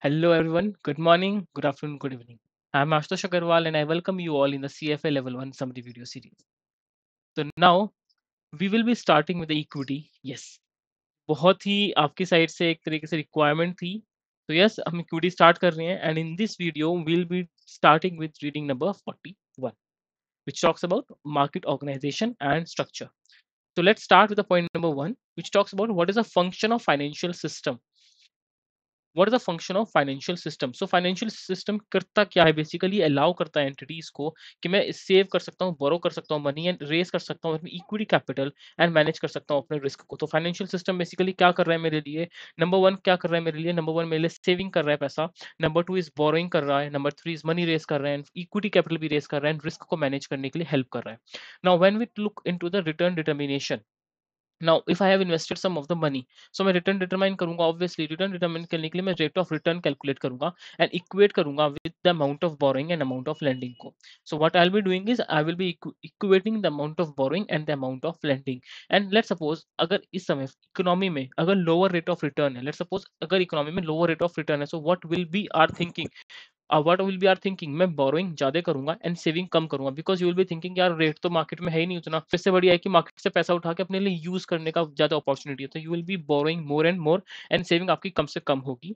Hello everyone, good morning, good afternoon, good evening. I'm Ashutosh Agarwal and I welcome you all in the CFA Level 1 summary video series. So now we will be starting with the equity. Yes, बहुत ही आपकी side से एक तरीके से requirement थी. तो yes, हम equity start कर रहे हैं and in this video we'll be starting with reading number 41 which talks about market organization and structure. So let's start with the point number 1 which talks about what is a function of financial system. What is the function of financial system. So financial system करता क्या है, basically allow करता है entities को कि मैं save कर सकता हूँ, बोरो कर सकता हूँ मनी एंड रेस कर सकता हूँ अपनी इक्विटी कैपिटल एंड मैनेज कर सकता हूँ अपने रिस्क को. तो फाइनेंशियल सिस्टम बेसिकली क्या कर रहा है मेरे लिए, नंबर वन क्या कर रहा है मेरे लिए, नंबर वन मेरे लिए सेविंग कर रहा है पैसा, नंबर टू इज बोरोइंग कर रहा है, number three is money raise कर रहा है, इक्विटी कैपिटल भी रेस कर रहा है एंड रिस्क को मैनेज करने के लिए हेल्प कर रहा है. Now when we look into the return determination, now if I have invested some of the money, so मैं रिटर्न डिटरमाइन करूंगा. ऑब्वियसली रिटर्न डिटरमाइन करने के लिए मैं रेट ऑफ रिटर्न कैलकुलेट करूंगा एंड इक्वेट करूंगा with the amount of borrowing and amount of lending को. So what I will be doing is I will be equating the amount of borrowing and the amount of lending. And let suppose अगर इस समय economy में अगर lower rate of return है, let suppose अगर economy में lower rate of return है, so what will be our thinking, what will be our thinking, मैं बोरोइंग ज्यादा करूंगा एंड सेविंग कम करूंगा. Because you will be thinking यार रेट तो मार्केट में है ही नहीं उतना, फिर से बढ़िया है कि मार्केट से पैसा उठा के अपने लिए यूज करने का ज्यादा अपॉर्चुनिटी है. तो you will B borrowing more and more and saving आपकी कम से कम होगी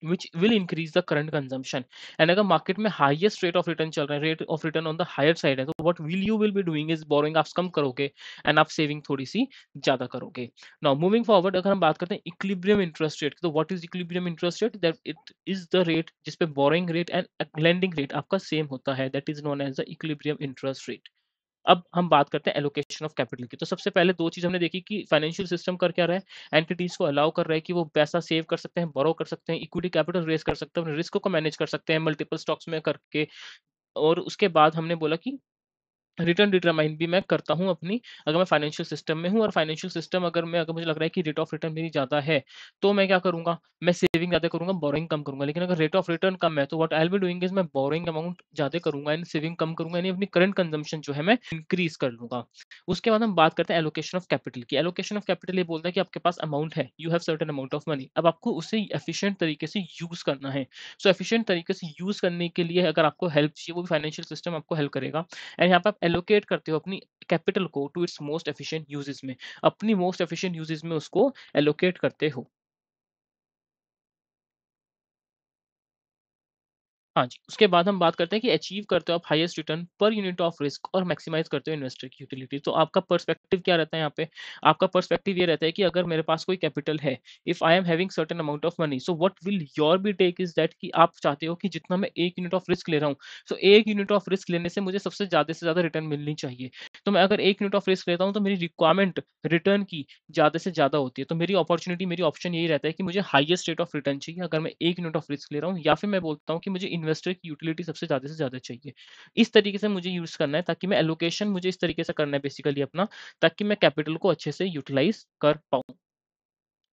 which will increase the current consumption. And अगर मार्केट में हाईएस्ट रेट ऑफ रिटर्न चल रहा है, rate of return on the higher side है, तो what will you will be doing is borrowing आप कम करोगे एंड आप सेविंग थोड़ी सी ज्यादा करोगे. नाउ मूविंग फॉरवर्ड, अगर हम बात करते हैं इक्विलिब्रियम इंटरेस्ट रेट, तो what is equilibrium interest rate, that it is the rate जिसपे borrowing rate and lending rate आपका सेम होता है, that is known as the equilibrium interest rate. अब हम बात करते हैं एलोकेशन ऑफ कैपिटल की. तो सबसे पहले दो चीज हमने देखी कि फाइनेंशियल सिस्टम कर क्या रहा है, एंटिटीज को अलाउ कर रहा है कि वो पैसा सेव कर सकते हैं, बोरो कर सकते हैं, इक्विटी कैपिटल रेज कर सकते हैं, रिस्क को मैनेज कर सकते हैं मल्टीपल स्टॉक्स में करके. और उसके बाद हमने बोला कि रिटर्न डिटरमाइन भी मैं करता हूँ अपनी, अगर मैं फाइनेंशियल सिस्टम में हूँ और फाइनेंशियल सिस्टम अगर मुझे लग रहा है कि रेट ऑफ रिटर्न मेरी ज़्यादा है, तो मैं क्या करूँगा, मैं सेविंग ज़्यादा करूँगा, बोरोइंग कम करूँगा. लेकिन अगर रेट ऑफ रिटर्न कम है तो what I will be doing is मैं बोरोइंग अमाउंट ज़्यादा करूँगा एंड सेविंग कम करूँगा, यानी अपनी करंट कंजम्पशन जो है मैं इंक्रीज कर लूँगा. उसके बाद हम बात करते हैं एलोकेशन ऑफ कैपिटल की. एलोकेशन ऑफ कैपिटल ये बोलता है कि आपके पास अमाउंट है, you have certain amount of money, अब आपको उसे एफिशिएंट तरीके से यूज़ करना है. सो एफिशिएंट तरीके से यूज़ करने के लिए अगर आपको हेल्प चाहिए, वो भी फाइनेंशियल सिस्टम आपको हेल्प करेगा. एंड यहाँ पे आप एलोकेट करते हो अपनी कैपिटल को to its most efficient uses में, अपनी मोस्ट एफिशिएंट यूजेस में उसको एलोकेट करते हो. हाँ जी, उसके बाद हम बात करते हैं कि अचीव करते हो आप highest return per unit of risk और मैक्सिमाइज़ करते हो इन्वेस्टर की यूटिलिटी. तो आपका पर्सपेक्टिव क्या रहता है यहाँ पे? आपका पर्सपेक्टिव ये रहता है कि अगर मेरे पास कोई कैपिटल है, if I am having certain amount of money, so what will your be take is that कि आप चाहते हो कि जितना मैं 1 यूनिट ऑफ रिस्क ले रहा हूँ, सो 1 यूनिट ऑफ रिस्क लेने से मुझे सबसे ज़्यादा से ज़्यादा रिटर्न मिलनी चाहिए. तो मैं अगर 1 यूनिट ऑफ रिस्क लेता हूँ, तो मेरी रिक्वायरमेंट रिटर्न की ज़्यादा से ज़्यादा होती है. तो मेरी अपॉर्च्युनिटी, मेरी ऑप्शन यही रहता है कि मुझे हाईएस्ट रेट ऑफ रिटर्न चाहिए अगर मैं 1 यूनिट ऑफ रिस्क ले रहा हूँ, या फिर मैं बोलता हूँ कि मुझे इन्वेस्टर की यूटिलिटी सबसे ज़्यादा चाहिए. इस तरीके से मुझे यूज़ करना है, ताकि मैं एलोकेशन मुझे इस तरीके से करना है बेसिकली अपना, ताकि मैं कैपिटल को अच्छे से यूटिलाइज़ कर पाऊँ.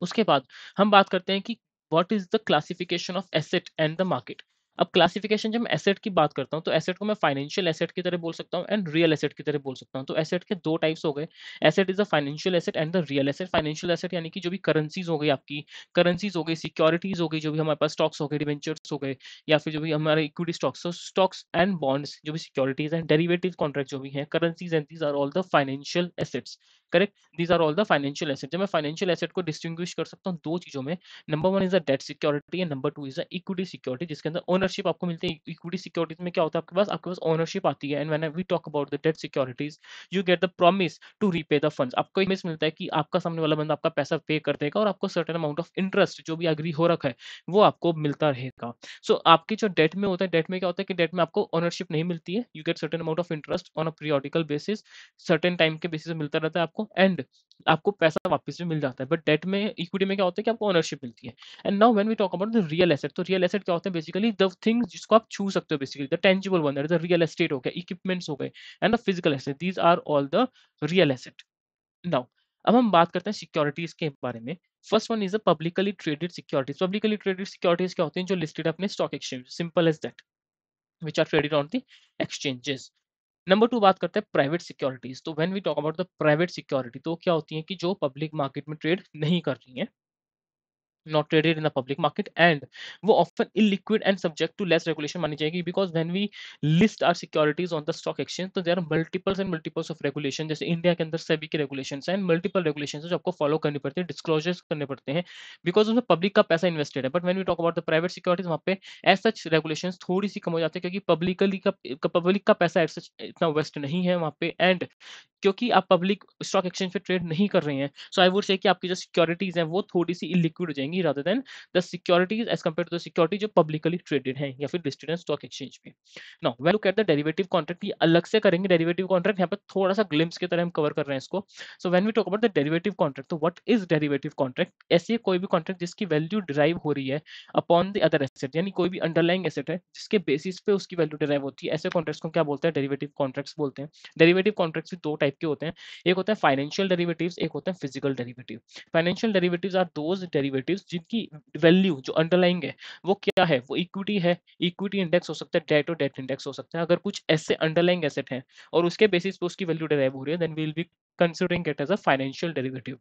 उसके बाद हम बात करते हैं कि what is the classification of asset and the market. अब क्लासिफिकेशन जब मैं एसेट की बात करता हूँ, तो एसेट को मैं फाइनेंशियल एसेट की तरह बोल सकता हूँ एंड रियल एसेट की तरह बोल सकता हूँ. तो एसेट के दो टाइप्स हो गए, asset is a financial asset and the real asset. Financial asset यानी कि जो भी करेंसीज हो गई आपकी, करेंसीज हो गई, सिक्योरिटीज हो गई, जो भी हमारे पास स्टॉक्स हो गए, डिवेंचर्स हो गए, या फिर जो भी हमारे equity stocks, stocks and bonds जो भी सिक्योरिटीज एंड डेरिवेटिव कॉन्ट्रैक्ट जो भी हैं, currencies and these are all the financial assets. Correct, these are all the financial asset. जब मैं फाइनेंशियल एसेट को डिस्टिंग्विश कर सकता हूँ दो चीजों में, number one is the debt security and number two is the equity security, जिसके अंदर ओनरशिप आपको मिलती है. इक्विटी सिक्योरिटीज में क्या होता है, आपके पास ओनरशिप आती है. And when we talk about the debt securities, you get the promise to repay the funds. आपको एक मिस मिलता है कि आपका सामने वाला बंदा आपका पैसा पे कर देगा और आपको सर्टेन अमाउंट ऑफ इंटरेस्ट जो भी एग्री हो रखा है वो आपको मिलता रहेगा. सो आपकी जो डेट में होता है, डेट में क्या होता है कि डेट में आपको ओनरशिप नहीं मिलती है, you get certain amount of interest on a periodical basis, certain time के बेसिस पे मिलता रहता है आपको, एंड आपको पैसा वापस भी मिल जाता है. बट डेट में, इक्विटी में क्या होता है कि आपको ओनरशिप मिलती है. And now when we talk about the real asset, तो रियल एसेट क्या होता है, बेसिकली द थिंग्स जिसको आप छू सकते हो, basically the tangible one, that is the real estate हो गया, इक्विपमेंट्स हो गए, and the physical asset, these are all the real asset. Now अब हम बात करते हैं सिक्योरिटीज के बारे में. First one is the publicly traded securities. Publicly traded securities क्या होती हैं, जो लिस्टेड अपने stock exchange, simple as that, which are traded on the exchanges. Number two बात करते हैं प्राइवेट सिक्योरिटीज. तो when we talk about the private security, तो क्या होती है कि जो पब्लिक मार्केट में ट्रेड नहीं कर रही हैं, not traded in the public market, and वो often illiquid and subject to less regulation मानी जाएगी, because when we list our securities on the stock exchange तो there are multiples and multiples of regulation, जैसे India के अंदर सेबी के regulations हैं, multiple regulations हैं जो आपको follow करनी पड़ती है, disclosures करने पड़ते हैं, because उसमें public का पैसा invested है. But when we talk about the private securities, वहाँ पे as such regulations थोड़ी सी कम हो जाती है, क्योंकि public का पैसा as such इतना वेस्ट नहीं है वहाँ पे, and क्योंकि आप पब्लिक स्टॉक एक्सचेंज पे ट्रेड नहीं कर रहे हैं, सो आई वुड से कि आपकी जो सिक्योरिटीज हैं वो थोड़ी सी इलिक्विड हो जाएंगी rather than the securities as compared to the security जो पब्लिकली ट्रेडेड है या फिर लिस्टेड है स्टॉक एक्सचेंज पे. Now when look at the derivative contract, ये अलग से करेंगे डेरिवेटिव कॉन्ट्रैक्ट, यहाँ पे थोड़ा सा ग्लिम्स की तरह हम कवर कर रहे हैं इसको. So when we talk about the derivative contract, तो व्हाट इज डेरिवेटिव कॉन्ट्रैक्ट? ऐसी कोई भी कॉन्ट्रैक्ट जिसकी वैल्यू डिराइव हो रही है अपॉन द अदर एसेट, यानी कोई भी अंडरलाइंग एसेट है जिसके बेसिस पे उसकी वैल्यू डिराइव होती है, ऐसे कॉन्ट्रैक्ट्स को क्या बोलते हैं? डेरिवेटिव कॉन्ट्रैक्ट्स बोलते हैं. डेरिवेटिव कॉन्ट्रैक्ट्स भी दो टाइप के होते हैं, एक होता है फाइनेंशियल डेरिवेटिव्स, एक होता है physical derivative. Financial derivatives are those derivatives जिनकी वैल्यू जो अंडरलाइंग है वो क्या है? वो इक्विटी है, इक्विटी इंडेक्स हो सकता है, डेट और डेट इंडेक्स हो सकता है. अगर कुछ ऐसे अंडरलाइंग एसेट है और उसके बेसिस पे उसकी वैल्यू डिराइव हो रही है, then we will be considering it as a financial derivative.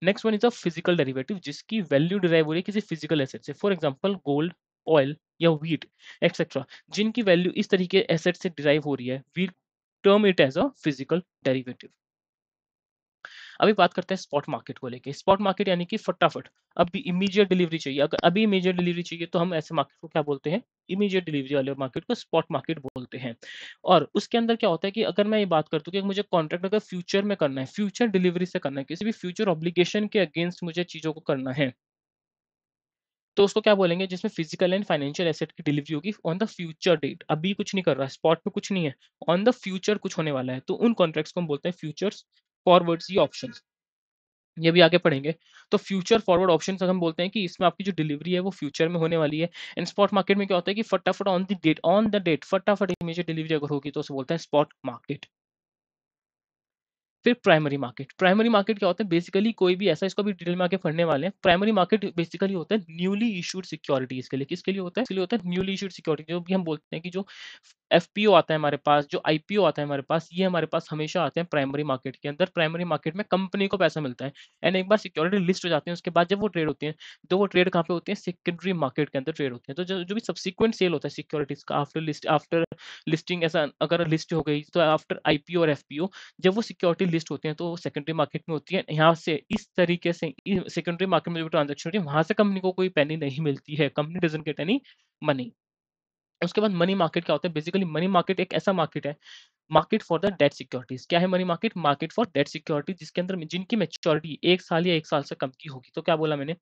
Next one is a physical derivative, जिसकी वैल्यू डिराइव हो रही है किसी फिजिकल एसेट से, फॉर एग्जांपल गोल्ड, ऑयल या व्हीट एक्सेट्रा, जिनकी वैल्यू इस तरीके एसेट से डिराइव हो रही है, we term it as a physical derivative. अभी बात करते हैं स्पॉट मार्केट को लेके. स्पॉट मार्केट यानी कि फटाफट अभी इमीडिएट डिलीवरी चाहिए, अगर अभी इमीडिएट डिलीवरी चाहिए तो हम ऐसे मार्केट को क्या बोलते हैं? इमीडिएट डिलीवरी वाले मार्केट को स्पॉट मार्केट बोलते हैं. और उसके अंदर क्या होता है कि अगर मैं ये बात करता हूँ कि मुझे कॉन्ट्रैक्ट अगर फ्यूचर में करना है, फ्यूचर डिलीवरी से करना है, किसी भी फ्यूचर ऑब्लिगेशन के अगेंस्ट मुझे चीजों को करना है, तो उसको क्या बोलेंगे? जिसमें फिजिकल एंड फाइनेंशियल एसेट की डिलीवरी होगी ऑन द फ्यूचर डेट. अभी कुछ नहीं कर रहा है, स्पॉट पे कुछ नहीं है, ऑन द फ्यूचर कुछ होने वाला है, तो उन कॉन्ट्रैक्ट्स को हम बोलते हैं फ्यूचर्स, फॉरवर्ड्स या ऑप्शंस. ये भी आगे पढ़ेंगे. तो फ्यूचर फॉरवर्ड ऑप्शंस हम बोलते हैं कि इसमें आपकी जो डिलीवरी है वो फ्यूचर में होने वाली है. एंड स्पॉट मार्केट में क्या होता है कि फटाफट ऑन द डेट फटाफट इमीडिएट डिलीवरी अगर होगी तो उसे बोलते हैं स्पॉट मार्केट. फिर प्राइमरी मार्केट. प्राइमरी मार्केट क्या होता है? बेसिकली कोई भी ऐसा, इसको भी डिटेल में आगे पढ़ने वाले हैं. प्राइमरी मार्केट बेसिकली होता है न्यूली इशूड सिक्योरिटीज के लिए. किसके लिए होता है? इसके लिए होता है न्यूली इशूड सिक्योरिटी, जो भी हम बोलते हैं कि जो एफपीओ आता है हमारे पास, जो आईपीओ आता है हमारे पास, ये हमारे पास हमेशा आते हैं प्राइमरी मार्केट के अंदर. प्राइमरी मार्केट में कंपनी को पैसा मिलता है, एंड एक बार सिक्योरिटी लिस्ट हो जाती है उसके बाद जब वो ट्रेड होती है, तो वो ट्रेड कहाँ पे होती है? सेकेंडरी मार्केट के अंदर ट्रेड होती है. तो जो जो भी सब्सिक्वेंट सेल होता है सिक्योरिटीज का आफ्टर लिस्टिंग, ऐसा अगर लिस्ट हो गई तो आफ्टर आईपीओ और एफपीओ, जब वो सिक्योरिटी लिस्ट होती है तो सेकेंडरी मार्केट में होती है. यहाँ से इस तरीके से सेकेंडरी मार्केट में जो ट्रांजेक्शन होती है वहां से कंपनी को कोई पेनी नहीं मिलती है, company doesn't get any money. उसके बाद मनी मार्केट क्या होता है? बेसिकली मनी मार्केट एक ऐसा मार्केट है, market for the debt securities. क्या है money market? Market for debt security, जिसके अंदर जिनकी मेच्योरिटी 1 साल या 1 साल से कम की होगी. तो क्या बोला मैंने?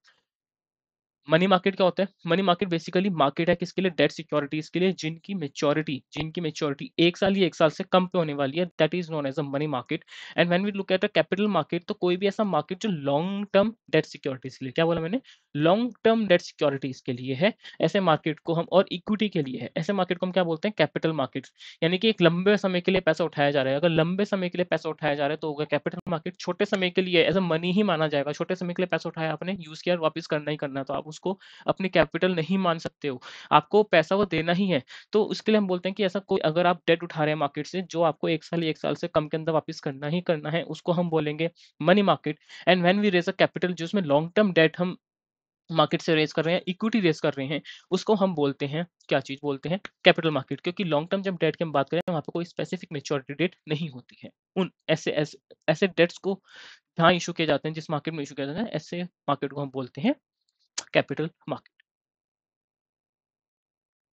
मनी मार्केट क्या होता है? मनी मार्केट बेसिकली मार्केट है किसके लिए? डेट सिक्योरिटीज के लिए, जिनकी मेच्योरिटी 1 साल या 1 साल से कम पे होने वाली है, that is known as a money market. And when we look at a capital market, तो कोई भी ऐसा मार्केट जो लॉन्ग टर्म डेट सिक्योरिटीज के लिए, क्या बोला मैंने? लॉन्ग टर्म डेट सिक्योरिटीज के लिए है, ऐसे मार्केट को हम, और इक्विटी के लिए है, ऐसे मार्केट को हम क्या बोलते हैं? Capital market. यानी कि एक लंबे समय के लिए पैसा उठाया जा रहा है, अगर लंबे समय के लिए पैसा उठाया जा रहा है तो होगा कैपिटल मार्केट. छोटे समय के लिए एज अ मनी ही माना जाएगा, छोटे समय के लिए पैसा उठाया आपने, यूज किया, वापस करना ही करना है, तो आप उसको अपनी कैपिटल नहीं मान सकते हो, आपको पैसा वो देना ही है. तो उसके लिए हम बोलते हैं कि ऐसा कोई, अगर आप डेट उठा रहे हैं मार्केट से जो आपको 1 साल से कम के अंदर वापस करना ही करना है, उसको हम बोलेंगे money market. And when we raise a capital, जिसमें लॉन्ग टर्म डेट हम मार्केट से रेज कर रहे हैं, इक्विटी रेज कर रहे हैं, उसको हम बोलते हैं, क्या चीज बोलते हैं? Capital market. क्योंकि लॉन्ग टर्म जब डेट की हम बात करें वहां पर कोई स्पेसिफिक मेच्योरिटी डेट नहीं होती है, उन ऐसे ऐसे ऐसे डेट्स को जहाँ इशू किए जाते हैं, जिस मार्केट में इशू किया जाता है, ऐसे मार्केट को हम बोलते हैं कैपिटल मार्केट.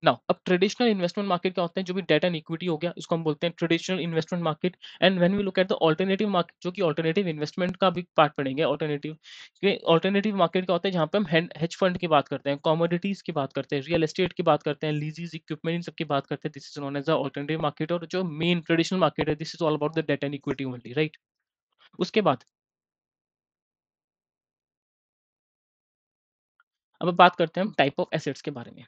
नाउ अब ट्रेडिशनल इन्वेस्टमेंट मार्केट क्या होते हैं? जो भी डेट एंड इक्विटी हो गया, इसको हम बोलते हैं traditional investment market. And when we look at the alternative market, जो कि ऑल्टरनेटिव इन्वेस्टमेंट का भी पार्ट पढ़ेंगे. ऑल्टरनेटिव मार्केट क्या होता है? जहाँ पे हम हेज फंड की बात करते हैं, कमोडिटीज की बात करते हैं, रियल एस्टेट की बात करते हैं, लीजेस, इक्विपमेंट, इन सब की बात करते हैं. This is known as the alternative market. और जो मेन ट्रेडिशनल मार्केट है, this is all about the debt and equity only, right? उसके बाद अब बात करते हैं हम टाइप ऑफ एसेट्स के बारे में.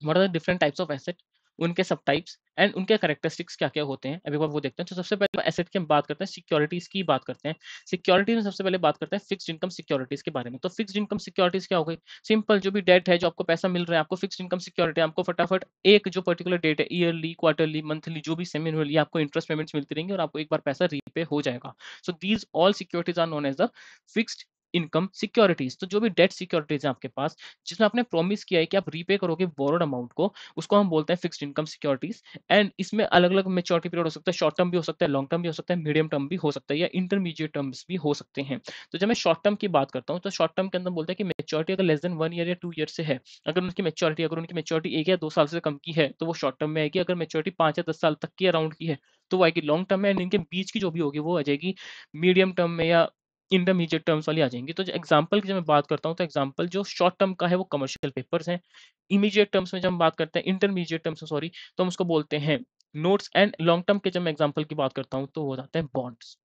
What are the different types of asset, उनके सब टाइप्स एंड उनके कैरेक्टरिस्टिक्स क्या क्या होते हैं, अभी बार वो देखते हैं. तो सबसे पहले एसेट की हम बात करते हैं, सिक्योरिटीज की बात करते हैं. सिक्योरिटीज में सबसे पहले बात करते हैं फिक्स्ड इनकम सिक्योरिटीज के बारे में. तो फिक्स्ड इनकम सिक्योरिटीज क्या हो गई? सिंपल, जो भी डेट है, जो आपको पैसा मिल रहा है, आपको फिक्स्ड इनकम सिक्योरिटी, आपको फटाफट एक जो पर्टिकुलर डेट है, ईयरली, क्वार्टरली, मंथली, जो भी सेमी एनुअली, आपको इंटरेस्ट पेमेंट्स मिलती रहेंगी और आपको एक बार पैसा रीपे हो जाएगा. So these all securities are known as the fixed income securities. तो जो भी डेट सिक्योरिटीज है आपके पास, जिसमें आपने प्रॉमिस किया है कि आप रीपे करोगे बोरोड अमाउंट को, उसको हम बोलते हैं फिक्स्ड इनकम सिक्योरिटीज। एंड इसमें अलग अलग मेच्योरिटी पीरियड हो सकता है, शॉर्ट टर्म भी हो सकता है, लॉन्ग टर्म भी हो सकता है, मीडियम टर्म भी हो सकता है, या इंटरमीडिएट टर्म्स भी हो सकते हैं। तो जब मैं शॉर्ट टर्म की बात करता हूँ, तो शॉर्ट टर्म के अंदर बोलते हैं कि मेच्योरिटी अगर लेस देन 1 ईयर या 2 ईयर से है, अगर उनकी मेच्योरिटी 1 या 2 साल से कम की है, तो वो शॉर्ट टर्म में आएगी। अगर मेच्योरिटी 5 या 10 साल तक की अराउंड की है, तो वो आएगी लॉन्ग टर्म में। एंड इनके बीच की जो भी होगी वो आ जाएगी मीडियम टर्म में या इंटरमीडिएट टर्म्स वाली आ जाएंगी। तो जो एग्जांपल की जब मैं बात करता हूँ, तो एग्जांपल जो शॉर्ट टर्म का है वो कमर्शियल पेपर्स हैं। इमीडिएट टर्म्स में जब हम बात करते हैं, इंटरमीडिएट टर्म्स में सॉरी, तो हम उसको बोलते हैं नोट्स। एंड लॉन्ग टर्म के जब मैं एग्जांपल की बात करता हूँ, तो वो हो जाते हैं बॉन्ड्स।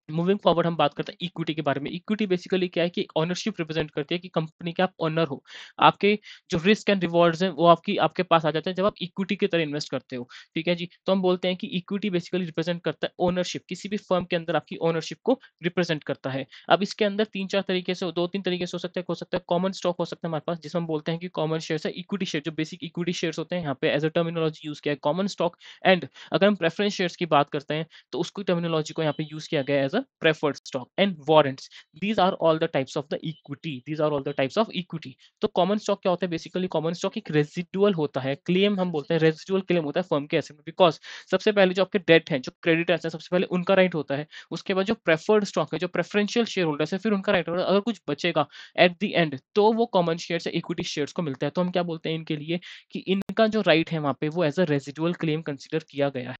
मूविंग फॉरवर्ड हम बात करते हैं इक्विटी के बारे में। इक्विटी बेसिकली क्या है कि ओनरशिप रिप्रेजेंट करती है कि कंपनी के आप ओनर हो। आपके जो रिस्क एंड रिवॉर्ड्स हैं वो आपके पास आ जाते हैं जब आप इक्विटी की तरह इन्वेस्ट करते हो। ठीक है जी। तो हम बोलते हैं कि इक्विटी बेसिकली रिप्रेजेंट करता है ओनरशिप, किसी भी फर्म के अंदर आपकी ओनरशिप को रिप्रेजेंट करता है। अब इसके अंदर 3-4 तरीके से, 2-3 तरीके से हो सकता है कॉमन स्टॉक हो सकता है हमारे पास, जिसमें हम बोलते हैं कि कॉमन शेयर्स है, इक्विटी शेयर जो बेसिक इक्विटी शेयर्स होते हैं, यहाँ पे एज अ टर्मिनोलॉजी यूज किया है कॉमन स्टॉक। एंड अगर हम प्रेफरेंस शेयर्स की बात करते हैं, तो उसकी टर्मिनोलॉजी को यहाँ पे यूज किया गया है as a preferred stock. And warrants, these are all the types of the equity, these are all the types of equity. तो कॉमन स्टॉक क्या होता है? बेसिकली कॉमन स्टॉक एक रेजिडुअल होता है, क्लेम हम बोलते हैं, रेजिडुअल क्लेम होता है फर्म के एसेट में। बिकॉज सबसे पहले जो आपके डेट है, जो क्रेडिटर्स है, सबसे पहले उनका राइट होता है। उसके बाद जो प्रेफर्ड स्टॉक है, जो प्रेफरेंशियल शेयर होल्डर्स है, फिर उनका राइट होता है। अगर कुछ बचेगा एट द एंड, तो वो कॉमन शेयर या इक्विटी शेयर्स को मिलता है। तो हम क्या बोलते हैं इनके लिए कि इनका जो राइट है वहां पे, वो as a residual claim consider किया गया है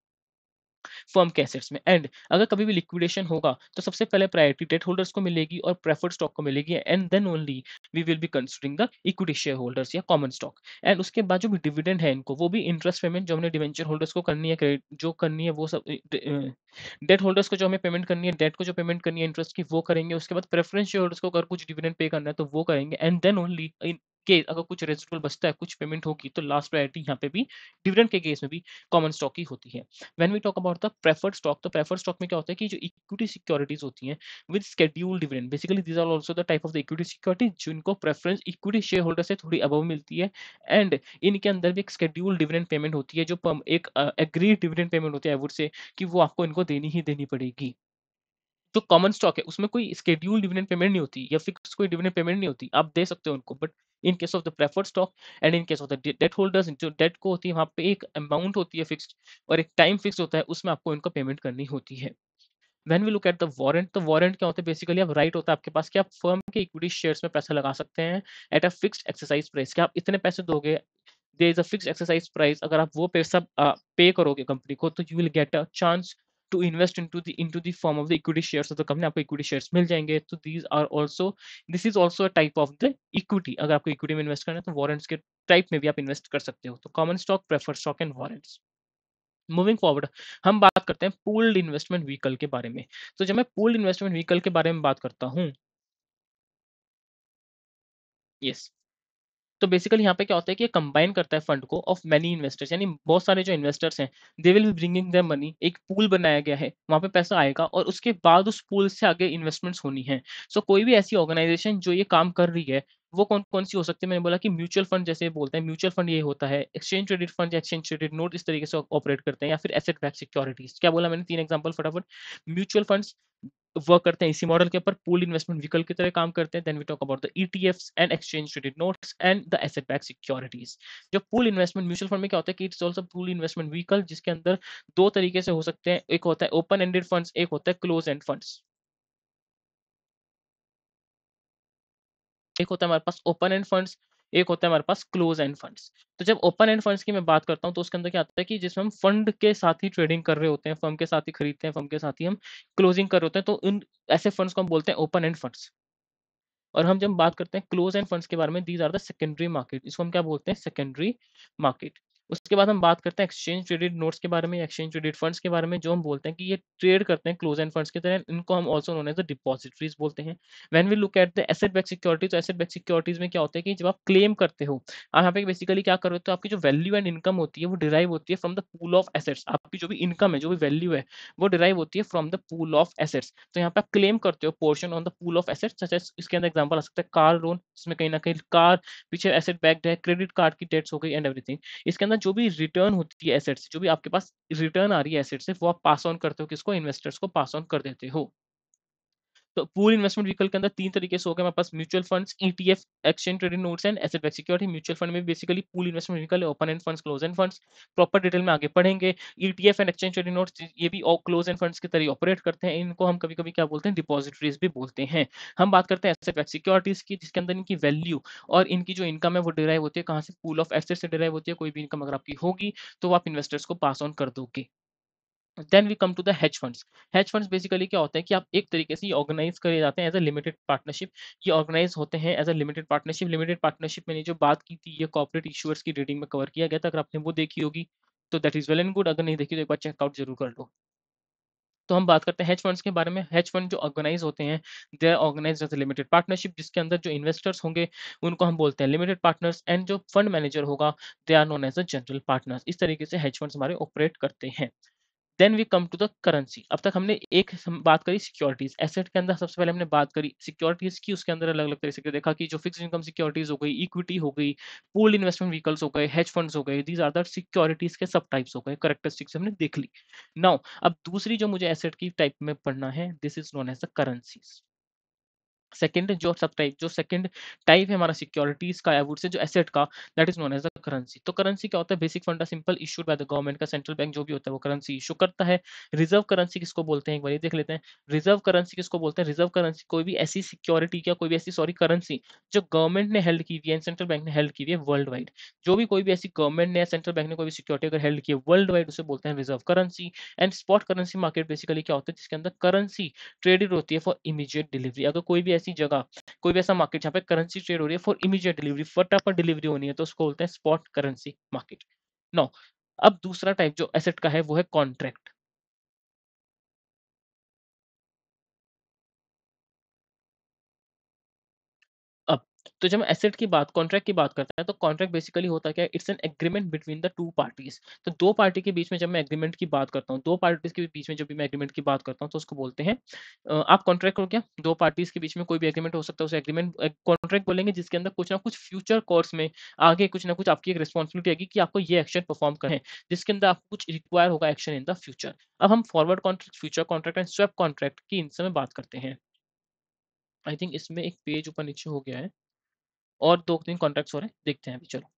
फर्म के एसेट्स में। एंड अगर कभी भी लिक्विडेशन होगा, तो सबसे पहले प्रायोरिटी डेट होल्डर्स को मिलेगी और प्रेफर्ड स्टॉक को मिलेगी। And then only we will be considering the equity share holders या कॉमन स्टॉक। एंड उसके बाद जो भी डिविडेंड है इनको, वो भी इंटरेस्ट पेमेंट जो हमने डिवेंचर होल्डर्स को करनी है, क्रेडिट जो करनी है वो सब, डेट होल्डर्स को जो हमें पेमेंट करनी है, डेट को जो पेमेंट करनी है इंटरेस्ट की, वो करेंगे। उसके बाद प्रेफरेंस शेयर होल्डर्स को अगर कुछ डिविडेंड पे करना है तो वो करेंगे। And then only in case अगर कुछ रेजिडुअल बचता है, कुछ पेमेंट होगी, तो लास्ट प्रायोरिटी यहाँ पे भी डिविडेंड के केस में भी कॉमन स्टॉक की होती है। When we talk about the preferred stock, तो प्रेफर्ड स्टॉक में क्या होता है कि जो इक्विटी सिक्योरिटीज होती हैं with scheduled dividend, basically these are also the type of the equity security जिनको प्रेफरेंस इक्विटी शेयर होल्डर से थोड़ी अबव मिलती है। एंड इनके अंदर भी एक शेड्यूल्ड डिविडेंड पेमेंट होती है, जो एक एग्रीड डिविडेंड पेमेंट होती है आई वुड से, कि वो आपको इनको देनी ही देनी पड़ेगी। जो कॉमन स्टॉक है उसमें कोई शेड्यूल्ड डिविडेंड पेमेंट नहीं होती, या फिक्स कोई डिविडेंड पेमेंट नहीं होती, आप दे सकते हो उनको। But in case of the preferred stock and in case of the debt holders, जो डेट को होती है वहां पे एक अमाउंट होती है फिक्स्ड, और एक टाइम फिक्स होता है, उसमें आपको इनको पेमेंट करनी होती है। When we look at the warrant, तो वारंट क्या होता है? बेसिकली आप राइट होता है आपके पास कि आप फर्म के इक्विटी शेयर्स में पैसा लगा सकते हैं at a fixed exercise price, कि आप इतने पैसे दोगे, there is a fixed exercise price. अगर आप वो पैसा पे करोगे कंपनी को, तो you will get a chance to invest into the form of the equity shares of the company. आपको इक्विटी शेयर्स मिल जाएंगे। तो this is also a type of the equity. अगर आपको इक्विटी में इन्वेस्ट करना है, तो वारंट्स के टाइप में भी आप इन्वेस्ट कर सकते हो। तो common stock, preferred stock and warrants. Moving forward हम बात करते हैं पूल्ड इन्वेस्टमेंट व्हीकल के बारे में। तो जब मैं पूल्ड इन्वेस्टमेंट व्हीकल के बारे में बात करता हूँ, यस, तो बेसिकली यहाँ पे क्या होता है कि ये कंबाइन करता है फंड को ऑफ मैनी इन्वेस्टर्स, यानी बहुत सारे जो इन्वेस्टर्स हैं, they will be bringing their money. एक पूल बनाया गया है, वहां पे पैसा आएगा और उसके बाद उस पूल से आगे इन्वेस्टमेंट्स होनी है। सो कोई भी ऐसी ऑर्गेनाइजेशन जो ये काम कर रही है, वो कौन कौन सी हो सकती है? मैंने बोला कि म्यूचुअल फंड, जैसे बोलते हैं म्यूचुअल फंड, ये होता है एक्सचेंज ट्रेडेड फंड या एक्सचेंज ट्रेडेड नोट, इस तरीके से ऑपरेट करते हैं। या फिर एसेट बैक सिक्योरिटीज। क्या बोला मैंने? 3 एग्जांपल फटाफट। म्यूचुअल फंड्स वर्क करते हैं इसी मॉडल के ऊपर, पूल इन्वेस्टमेंट व्हीकल की तरह काम करते हैं। Then we talk about the ETFs and exchange traded notes and the asset back securities. जो पूल इन्वेस्टमेंट म्यूचुअल फंड में क्या होता है कि it's also pool investment vehicle, जिसके अंदर दो तरीके से हो सकते हैं। एक होता है ओपन एंडेड फंड्स, एक होता है क्लोज एंड फंड्स। एक होता है हमारे पास ओपन एंड फंड्स, एक होता है हमारे पास क्लोज एंड फंड्स। तो जब ओपन एंड फंड्स की मैं बात करता हूँ, तो उसके अंदर क्या आता है कि जिसमें हम फंड के साथ ही ट्रेडिंग कर रहे होते हैं, फर्म के साथ ही खरीदते हैं, फर्म के साथ ही हम क्लोजिंग कर रहे होते हैं, तो उन ऐसे फंड्स को हम बोलते हैं ओपन एंड फंड्स। और हम जब बात करते हैं क्लोज एंड फंड्स के बारे में, these are the secondary market, इसको हम क्या बोलते हैं? Secondary market. उसके बाद हम बात करते हैं एक्सचेंज ट्रेडेड नोट्स के बारे में, एक्सचेंज ट्रेडेड फंड्स के बारे में, जो हम बोलते हैं कि ये ट्रेड करते हैं क्लोज एंड फंड्स की तरह। इनको हम also known as the depositories बोलते हैं। When we look at the asset back security, तो एसेट बैक सिक्योरिटीज में क्या होता है कि जब आप क्लेम करते हो, आप यहाँ पे बेसिकली क्या कर रहे हो? तो आपकी जो वैल्यू एंड इनकम होती है, वो डिराइव होती है from the pool of assets. आपकी जो भी इनकम है, जो भी वैल्यू है, वो डिराइव होती है from the pool of assets. तो यहाँ पे आप क्लेम करते हो portion on the pool of assets, such as इसके अंदर एग्जांपल आ सकता है कार लोन, जिसमें कहीं ना कहीं कार पीछे एसेट बैक्ड है, क्रेडिट कार्ड की डेट्स हो गई एंड एवरीथिंग। इसके अंदर जो भी रिटर्न होती है एसेट से, जो भी आपके पास रिटर्न आ रही है एसेट से, वो आप पास ऑन करते हो, किसको? इन्वेस्टर्स को पास ऑन कर देते हो। तो पूल इन्वेस्टमेंट व्हीकल के अंदर 3 तरीके से हो गए हमारे पास mutual funds, ETF, exchange traded notes and asset backed security. Mutual fund में बेसिकली पूल इन्वेस्टमेंट व्हीकल है, open end funds, close end funds. Proper detail में आगे पढ़ेंगे। ETF and exchange traded notes ये भी क्लोज एंड फंड्स की तरह operate करते हैं। इनको हम कभी-कभी क्या बोलते हैं, डिपॉजिटरीज भी बोलते हैं। हम बात करते हैं एसेट बैक्ड सिक्योरिटीज की, जिसके अंदर इनकी वैल्यू और इनकी जो इनकम है वो डिराइव होती है कहाँ से, पूल ऑफ एसेट से डिराइव होती है। कोई भी इनकम अगर आपकी होगी तो वो आप इन्वेस्टर्स को पास ऑन कर दोगे। Then we come to the hedge funds. Hedge funds basically क्या होते हैं कि आप एक तरीके से ये ऑर्गेनाइज करे जाते हैं एज अ लिमिटेड पार्टनरशिप। ये ऑर्गेनाइज होते हैं as a limited partnership. Limited partnership मैंने जो बात की थी, ये कॉर्पोरेट इशूअर्स की रीडिंग में कवर किया गया था। अगर आपने वो देखी होगी तो that is well and good, अगर नहीं देखी तो एक बार चेकआउट जरूर कर लो। तो हम बात करते हैं हेज फंड्स के बारे में। हेज फंड जो ऑर्गेनाइज होते हैं, they are organised as a limited partnership, जिसके अंदर जो इन्वेस्टर्स होंगे उनको हम बोलते हैं लिमिटेड पार्टनर्स, एंड जो फंड मैनेजर होगा they are known as a general partners. इस तरीके से हेज फंड्स हमारे ऑपरेट करते हैं। Then we come to the currency. अब तक हमने एक बात करी सिक्योरिटीज। एसेट के अंदर सबसे पहले हमने बात करी सिक्योरिटीज की, उसके अंदर अलग अलग तरीके से देखा कि जो फिक्स इनकम सिक्योरिटीज हो गई, इक्विटी हो गई, पूल्ड इन्वेस्टमेंट व्हीकल्स हो गए, हेज फंड्स हो गए, दीज आर द सिक्योरिटीज के सब टाइप्स हो गए, करेक्टरिस्टिक्स हमने देख ली। नाउ अब दूसरी जो मुझे एसेट की टाइप में पढ़ना है, this is known as the currencies. Second जो सब टाइप, जो सेकंड टाइप है हमारा सिक्योरिटीज का, आई वुड से जो एसेट का, that is known as the currency. तो करेंसी क्या होता है, बेसिक फंडा simple, issued by the government का सेंट्रल बैंक जो भी होता है वो करेंसी इशू करता है। रिजर्व करेंसी किसको बोलते हैं, एक बार ये देख लेते हैं। रिजर्व करेंसी किसको बोलते हैं, रिजर्व करेंसी कोई भी ऐसी सिक्योरिटी क्या, कोई भी ऐसी सॉरी करेंसी जो गवर्नमेंट ने हेल्ड की हुई है, सेंट्रल बैंक ने हेल्ड की हुई है वर्ल्ड वाइड। जो भी कोई भी ऐसी गवर्नमेंट ने या सेंट्रल बैंक ने कोई भी सिक्योरिटी अगर हेल्ड की है वर्ल्ड वाइड, उसे बोलते हैं reserve currency. And spot currency market basically क्या होता है, जिसके अंदर करेंसी ट्रेडेड होती है फॉर इमीडिएट डिलीवरी। अगर कोई भी ऐसी जगह, कोई भी ऐसा मार्केट जहाँ पे करेंसी ट्रेड हो रही है फॉर इमीडिएट डिलीवरी, फटाफट डिलीवरी होनी है, तो उसको बोलते हैं स्पॉट करेंसी मार्केट। नो, अब दूसरा टाइप जो एसेट का है वो है कॉन्ट्रैक्ट। अब तो जब हम एसेट की बात, कॉन्ट्रैक्ट की बात करते हैं, तो कॉन्ट्रैक्ट बेसिकली होता क्या है, it's an agreement between the two parties. तो दो पार्टी के बीच में जब मैं एग्रीमेंट की बात करता हूँ, दो पार्टीज के बीच में जब भी मैं एग्रीमेंट की बात करता हूँ तो उसको बोलते हैं आप कॉन्ट्रैक्ट हो गया। दो पार्टीज के बीच में कोई भी एग्रीमेंट हो सकता है, उसे एग्रीमेंट कॉन्ट्रैक्ट बोलेंगे, जिसके अंदर कुछ ना कुछ फ्यूचर कोर्स में आगे कुछ ना कुछ आपकी एक रिस्पॉन्सिबिलिटी आएगी कि आपको ये एक्शन परफॉर्म करना है, जिसके अंदर आपको कुछ रिक्वायर होगा एक्शन इन द फ्यूचर। अब हम forward contract, future contract and swap contract की इन समय बात करते हैं। आई थिंक इसमें एक पेज ऊपर नीचे हो गया है और 2-3 कॉन्ट्रैक्ट्स हो रहे हैं, देखते हैं अभी चलो।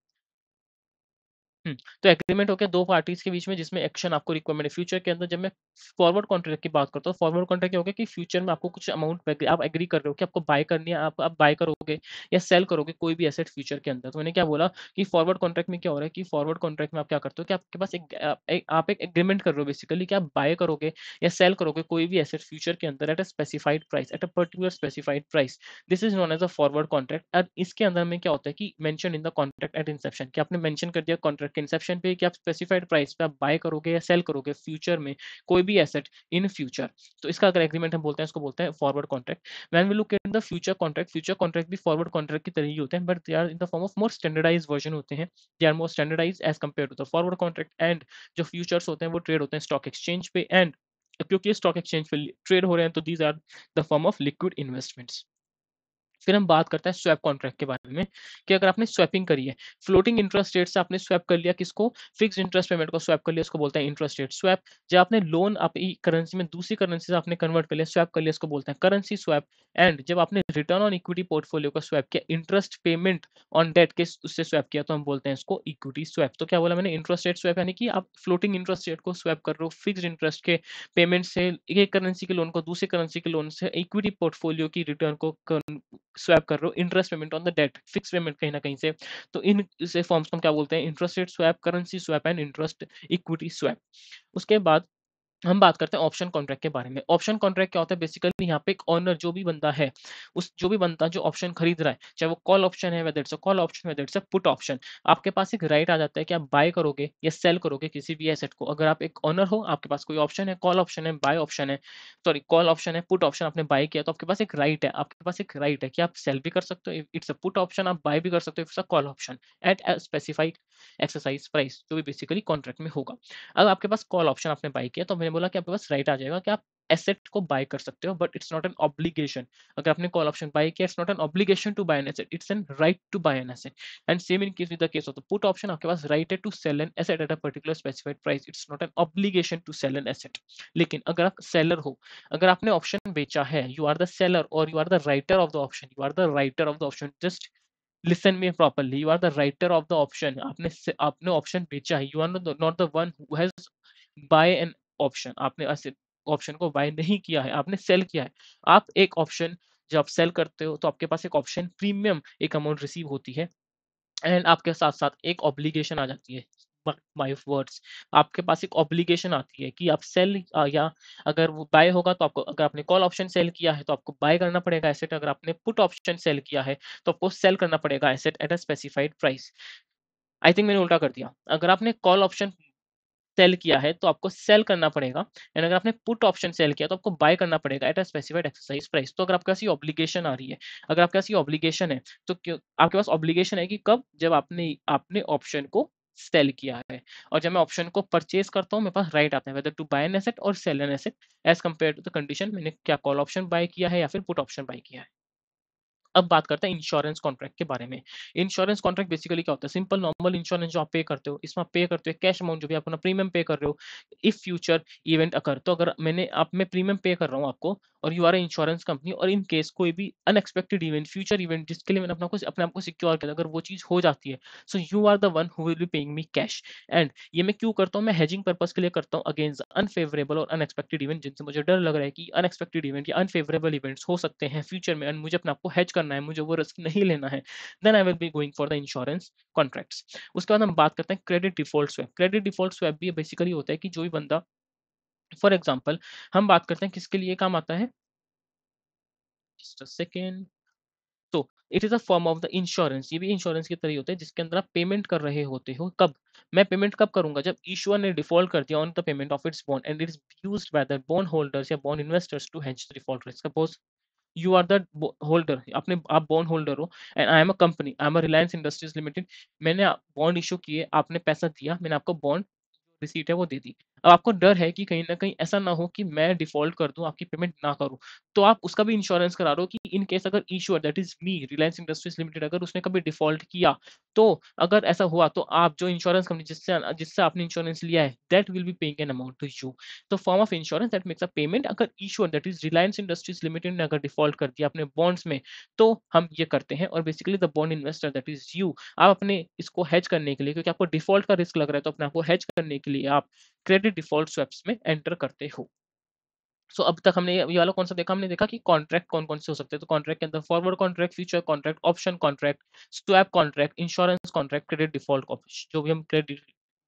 हुँ, तो एग्रीमेंट हो गया 2 पार्टीज़ के बीच में, जिसमें एक्शन आपको रिक्वायरमेंट है। फ्यूचर के अंदर जब मैं फॉरवर्ड कॉन्ट्रैक्ट की बात करता हूँ, फॉरवर्ड कॉन्ट्रैक्ट क्या हो गया कि फ्यूचर में आपको कुछ अमाउंट पे आप एग्री कर रहे हो कि आपको बाय करनी है, आप बाय करोगे या सेल करोगे कोई भी एसेट फ्यूचर के अंदर। तो मैंने क्या बोला कि फॉरवर्ड कॉन्ट्रैक्ट में क्या हो रहा है कि फॉरवर्ड कॉन्ट्रैक्ट में आप क्या करते हो कि आपके पास आप एक एग्रीमेंट कर रहे हो बेसिकली कि आप बाय करोगे या सेल करोगे कोई भी एसेट फ्यूचर के अंदर at a specified price, at a particular specified price. This is known as a forward contract. अब इसके अंदर में क्या होता है कि mention in the contract at inception, कि आपने मेंशन कर दिया कॉन्ट्रैक्ट के इंसेप्शन पे कि आप स्पेसिफाइड प्राइस पे आप बाय करोगे या सेल करोगे फ्यूचर में कोई भी एसेट इन फ्यूचर। तो इसका अगर एग्रीमेंट हम बोलते हैं, इसको बोलते हैं forward contract. When we look in the future contract भी फॉरवर्ड कॉन्ट्रैक्ट की तरह ही होते हैं, but they are in the form of more standardised version होते हैं। They are more standardised as compare to the forward contract. And जो futures होते हैं वो ट्रेड होते हैं स्टॉक एक्सचेंज पे, एंड क्योंकि स्टॉक एक्सचेंज पे ट्रेड हो रहे हैं तो these are the form of liquid investments. फिर हम बात करते हैं स्वैप कॉन्ट्रैक्ट के बारे में कि अगर आपने स्वैपिंग करी है, फ्लोटिंग इंटरेस्ट रेट से आपने स्वैप कर लिया किसको, फिक्स्ड इंटरेस्ट पेमेंट को स्वैप कर लिया, इसको बोलते हैं इंटरेस्ट रेट स्वैप। जब आपने लोन आपकी करेंसी में दूसरी करेंसी से आपने कन्वर्ट कर लिया, स्वैप कर लिया, इसको बोलते हैं करेंसी स्वैप। एंड जब आपने रिटर्न ऑन इक्विटी पोर्टफोलियो का स्वैप किया, इंटरेस्ट पेमेंट ऑन डेट के उससे स्वैप किया, तो हम बोलते हैं इसको इक्विटी स्वैप। तो क्या बोला मैंने, इंटरेस्ट रेट स्वैप यानी कि आप फ्लोटिंग इंटरेस्ट रेट को स्वैप कर रहे हो फिक्स्ड इंटरेस्ट के पेमेंट से, एक करेंसी के लोन को दूसरी करेंसी के लोन से इक्विटी पोर्टफोलियो की रिटर्न को स्वैप कर रहे हो, interest payment on the debt, fix payment कहीं ना कहीं से। तो इन से फॉर्म्स को हम क्या बोलते हैं, interest rate swap, currency swap and interest equity swap. उसके बाद हम बात करते हैं ऑप्शन कॉन्ट्रैक्ट के बारे में। ऑप्शन कॉन्ट्रैक्ट क्या होता है, बेसिकली यहाँ पे एक ओनर जो भी बंदा है, उस जो भी बंदा जो ऑप्शन खरीद रहा है, चाहे वो कॉल ऑप्शन है, whether it's a call option, whether it's a put option, आपके पास एक राइट आ जाता है कि आप बाय करोगे या सेल करोगे किसी भी एसेट को। अगर आप एक ओनर हो, आपके पास कोई ऑप्शन है, कॉल ऑप्शन है, बाय ऑप्शन है, सॉरी कॉल ऑप्शन है, पुट ऑप्शन आपने बाय किया, तो आपके पास एक राइट है, आपके पास एक राइट है कि आप सेल भी कर सकते हो, इट्स अ पुट ऑप्शन, आप बाय भी कर सकते हो, it's a call option eight a specified exercise price, जो भी बेसिकली कॉन्ट्रैक्ट में होगा। अगर आपके पास कॉल ऑप्शन आपने बाय किया, तो मैंने बोला कि आपके पास राइट आ जाएगा कि आप एसेट को बाय कर सकते हो, but it's not an obligation. अगर आपने कॉल ऑप्शन बाय किया, it's not an obligation to buy an asset, it's an right to buy an asset. And same in case with the case of the put option, आपके पास right है to sell an asset at a particular specified price, it's not an obligation to sell an asset. लेकिन अगर आप seller हो, अगर आपने option बेचा है, यू आर द सेलर और you are the writer of the option, you are the writer of the option, just listen me properly, you are the writer of the option. आपने option बेचा है, you are not the one who has buy an option. आपने ऐसे option को bye नहीं किया है, आपने सेल किया है। आप एक ऑप्शन जब आप सेल करते हो तो आपके पास एक ऑप्शन प्रीमियम एक अमाउंट रिसीव होती है, एंड आपके साथ साथ एक ऑब्लिगेशन आ जाती है। माय वर्ड्स, आपके पास एक ऑब्लिगेशन आती है कि आप सेल या अगर वो बाय होगा तो आपको, अगर आपने कॉल ऑप्शन सेल किया है तो आपको बाय करना पड़ेगा एसेट, अगर आपने पुट ऑप्शन सेल किया है तो आपको सेल करना पड़ेगा asset at a specified price. I think मैंने उल्टा कर दिया। अगर आपने कॉल ऑप्शन सेल किया है तो आपको सेल करना पड़ेगा, एंड अगर आपने पुट ऑप्शन सेल किया तो आपको बाय करना पड़ेगा eight a specified exercise price. तो अगर आपके पास ये ऑब्लिगेशन आ रही है, अगर आपके पास ये ऑब्लिगेशन है, तो क्यों आपके पास ऑब्लिगेशन है कि कब, जब आपने आपने ऑप्शन को सेल किया है। और जब मैं ऑप्शन को परचेज करता हूँ, मेरे पास राइट आता है whether to buy an asset और sell an asset as compare to the condition मैंने क्या कॉल ऑप्शन बाय किया है या फिर पुट ऑप्शन बाय किया है। अब बात करते हैं इंश्योरेंस कॉन्ट्रैक्ट के बारे में। इंश्योरेंस कॉन्ट्रैक्ट बेसिकली क्या होता है? सिंपल नॉर्मल इंश्योरेंस जो आप पे करते हो, इसमें आप पे करते हो कैश अमाउंट, जो भी आप अपना प्रीमियम पे कर रहे हो। इफ फ्यूचर इवेंट अकर, तो अगर मैं प्रीमियम पे कर रहा हूँ आपको, और you are a insurance company, और इन केस कोई भी अनएक्सपेक्टेड इवेंट, फ्यूचर इवेंट जिसके लिए मैंने अपने आप को सिक्योर किया, अगर वो चीज़ हो जाती है, so you are the one who will be paying me cash. And ये मैं क्यों करता हूँ? मैं हेजिंग पर्पस के लिए करता हूँ अगेंस्ट अनफेवरेबल और अनएक्सपेक्टेड इवेंट, जिनसे मुझे डर लग रहा है कि अनएक्सपेक्टेड इवेंट या अनफेवरेबल इवेंट्स हो सकते हैं फ्यूचर में, एंड मुझे अपने आप को हेज करना है, मुझे वो रिस्क नहीं लेना है। Then I will be going for the insurance contracts. उसके बाद हम बात करते हैं credit default swap. Credit default swap भी बेसिकली होता है कि जो भी बंदा, फॉर एग्जांपल हम बात करते हैं किसके लिए काम आता है, जस्ट अ सेकेंड। तो it is a form of the insurance, ये भी इंश्योरेंस की तरह ही होता है, जिसके अंदर आप पेमेंट कर रहे होते हो। कब? मैं पेमेंट कब करूंगा? जब इशूअर ने डिफॉल्ट कर दिया on the payment of its bond, and it is used by the bond holders या bond investors to hedge the default risk. Suppose you are the holder, अपने आप बॉन्ड होल्डर हो, and I am a company, I am a Reliance Industries Limited. मैंने bond issue किए, आपने पैसा दिया, मैंने आपको बॉन्ड रिसीट है वो दे दी। अब आपको डर है कि कहीं न कहीं ऐसा ना हो कि मैं डिफ़ॉल्ट कर दूँ, आपकी पेमेंट ना करूँ। तो आप उसका भी इंश्योरेंस करा रहे हो कि इन केस अगर issuer that is me, Reliance Industries limited, अगर उसने कभी डिफ़ॉल्ट किया, तो अगर ऐसा हुआ तो आप जो इंश्योरेंस कंपनी जिससे आपने इंश्योरेंस लिया है, that will be paying an amount to you. तो form of insurance that makes a payment, अगर issuer that is Reliance Industries Limited ने अगर डिफ़ॉल्ट कर दिया अपने बॉन्ड्स में, तो हम ये करते हैं। और basically the bond investor that is you, आप अपने इसको हेज करने के लिए, क्योंकि आपको डिफ़ॉल्ट का रिस्क लग रहा है, तो अपने आप को हेज करने के लिए आप क्रेडिट डिफ़ॉल्ट स्वैप्स में एंटर करते हो। सो अब तक हमने ये वाला कौन-सा देखा? हमने देखा कि कॉन्ट्रैक्ट कौन-कौन से हो सकते हैं। तो कॉन्ट्रैक्ट के अंदर forward contract, future contract, option contract, swap contract, insurance contract, credit default जो भी हम क्रेडिट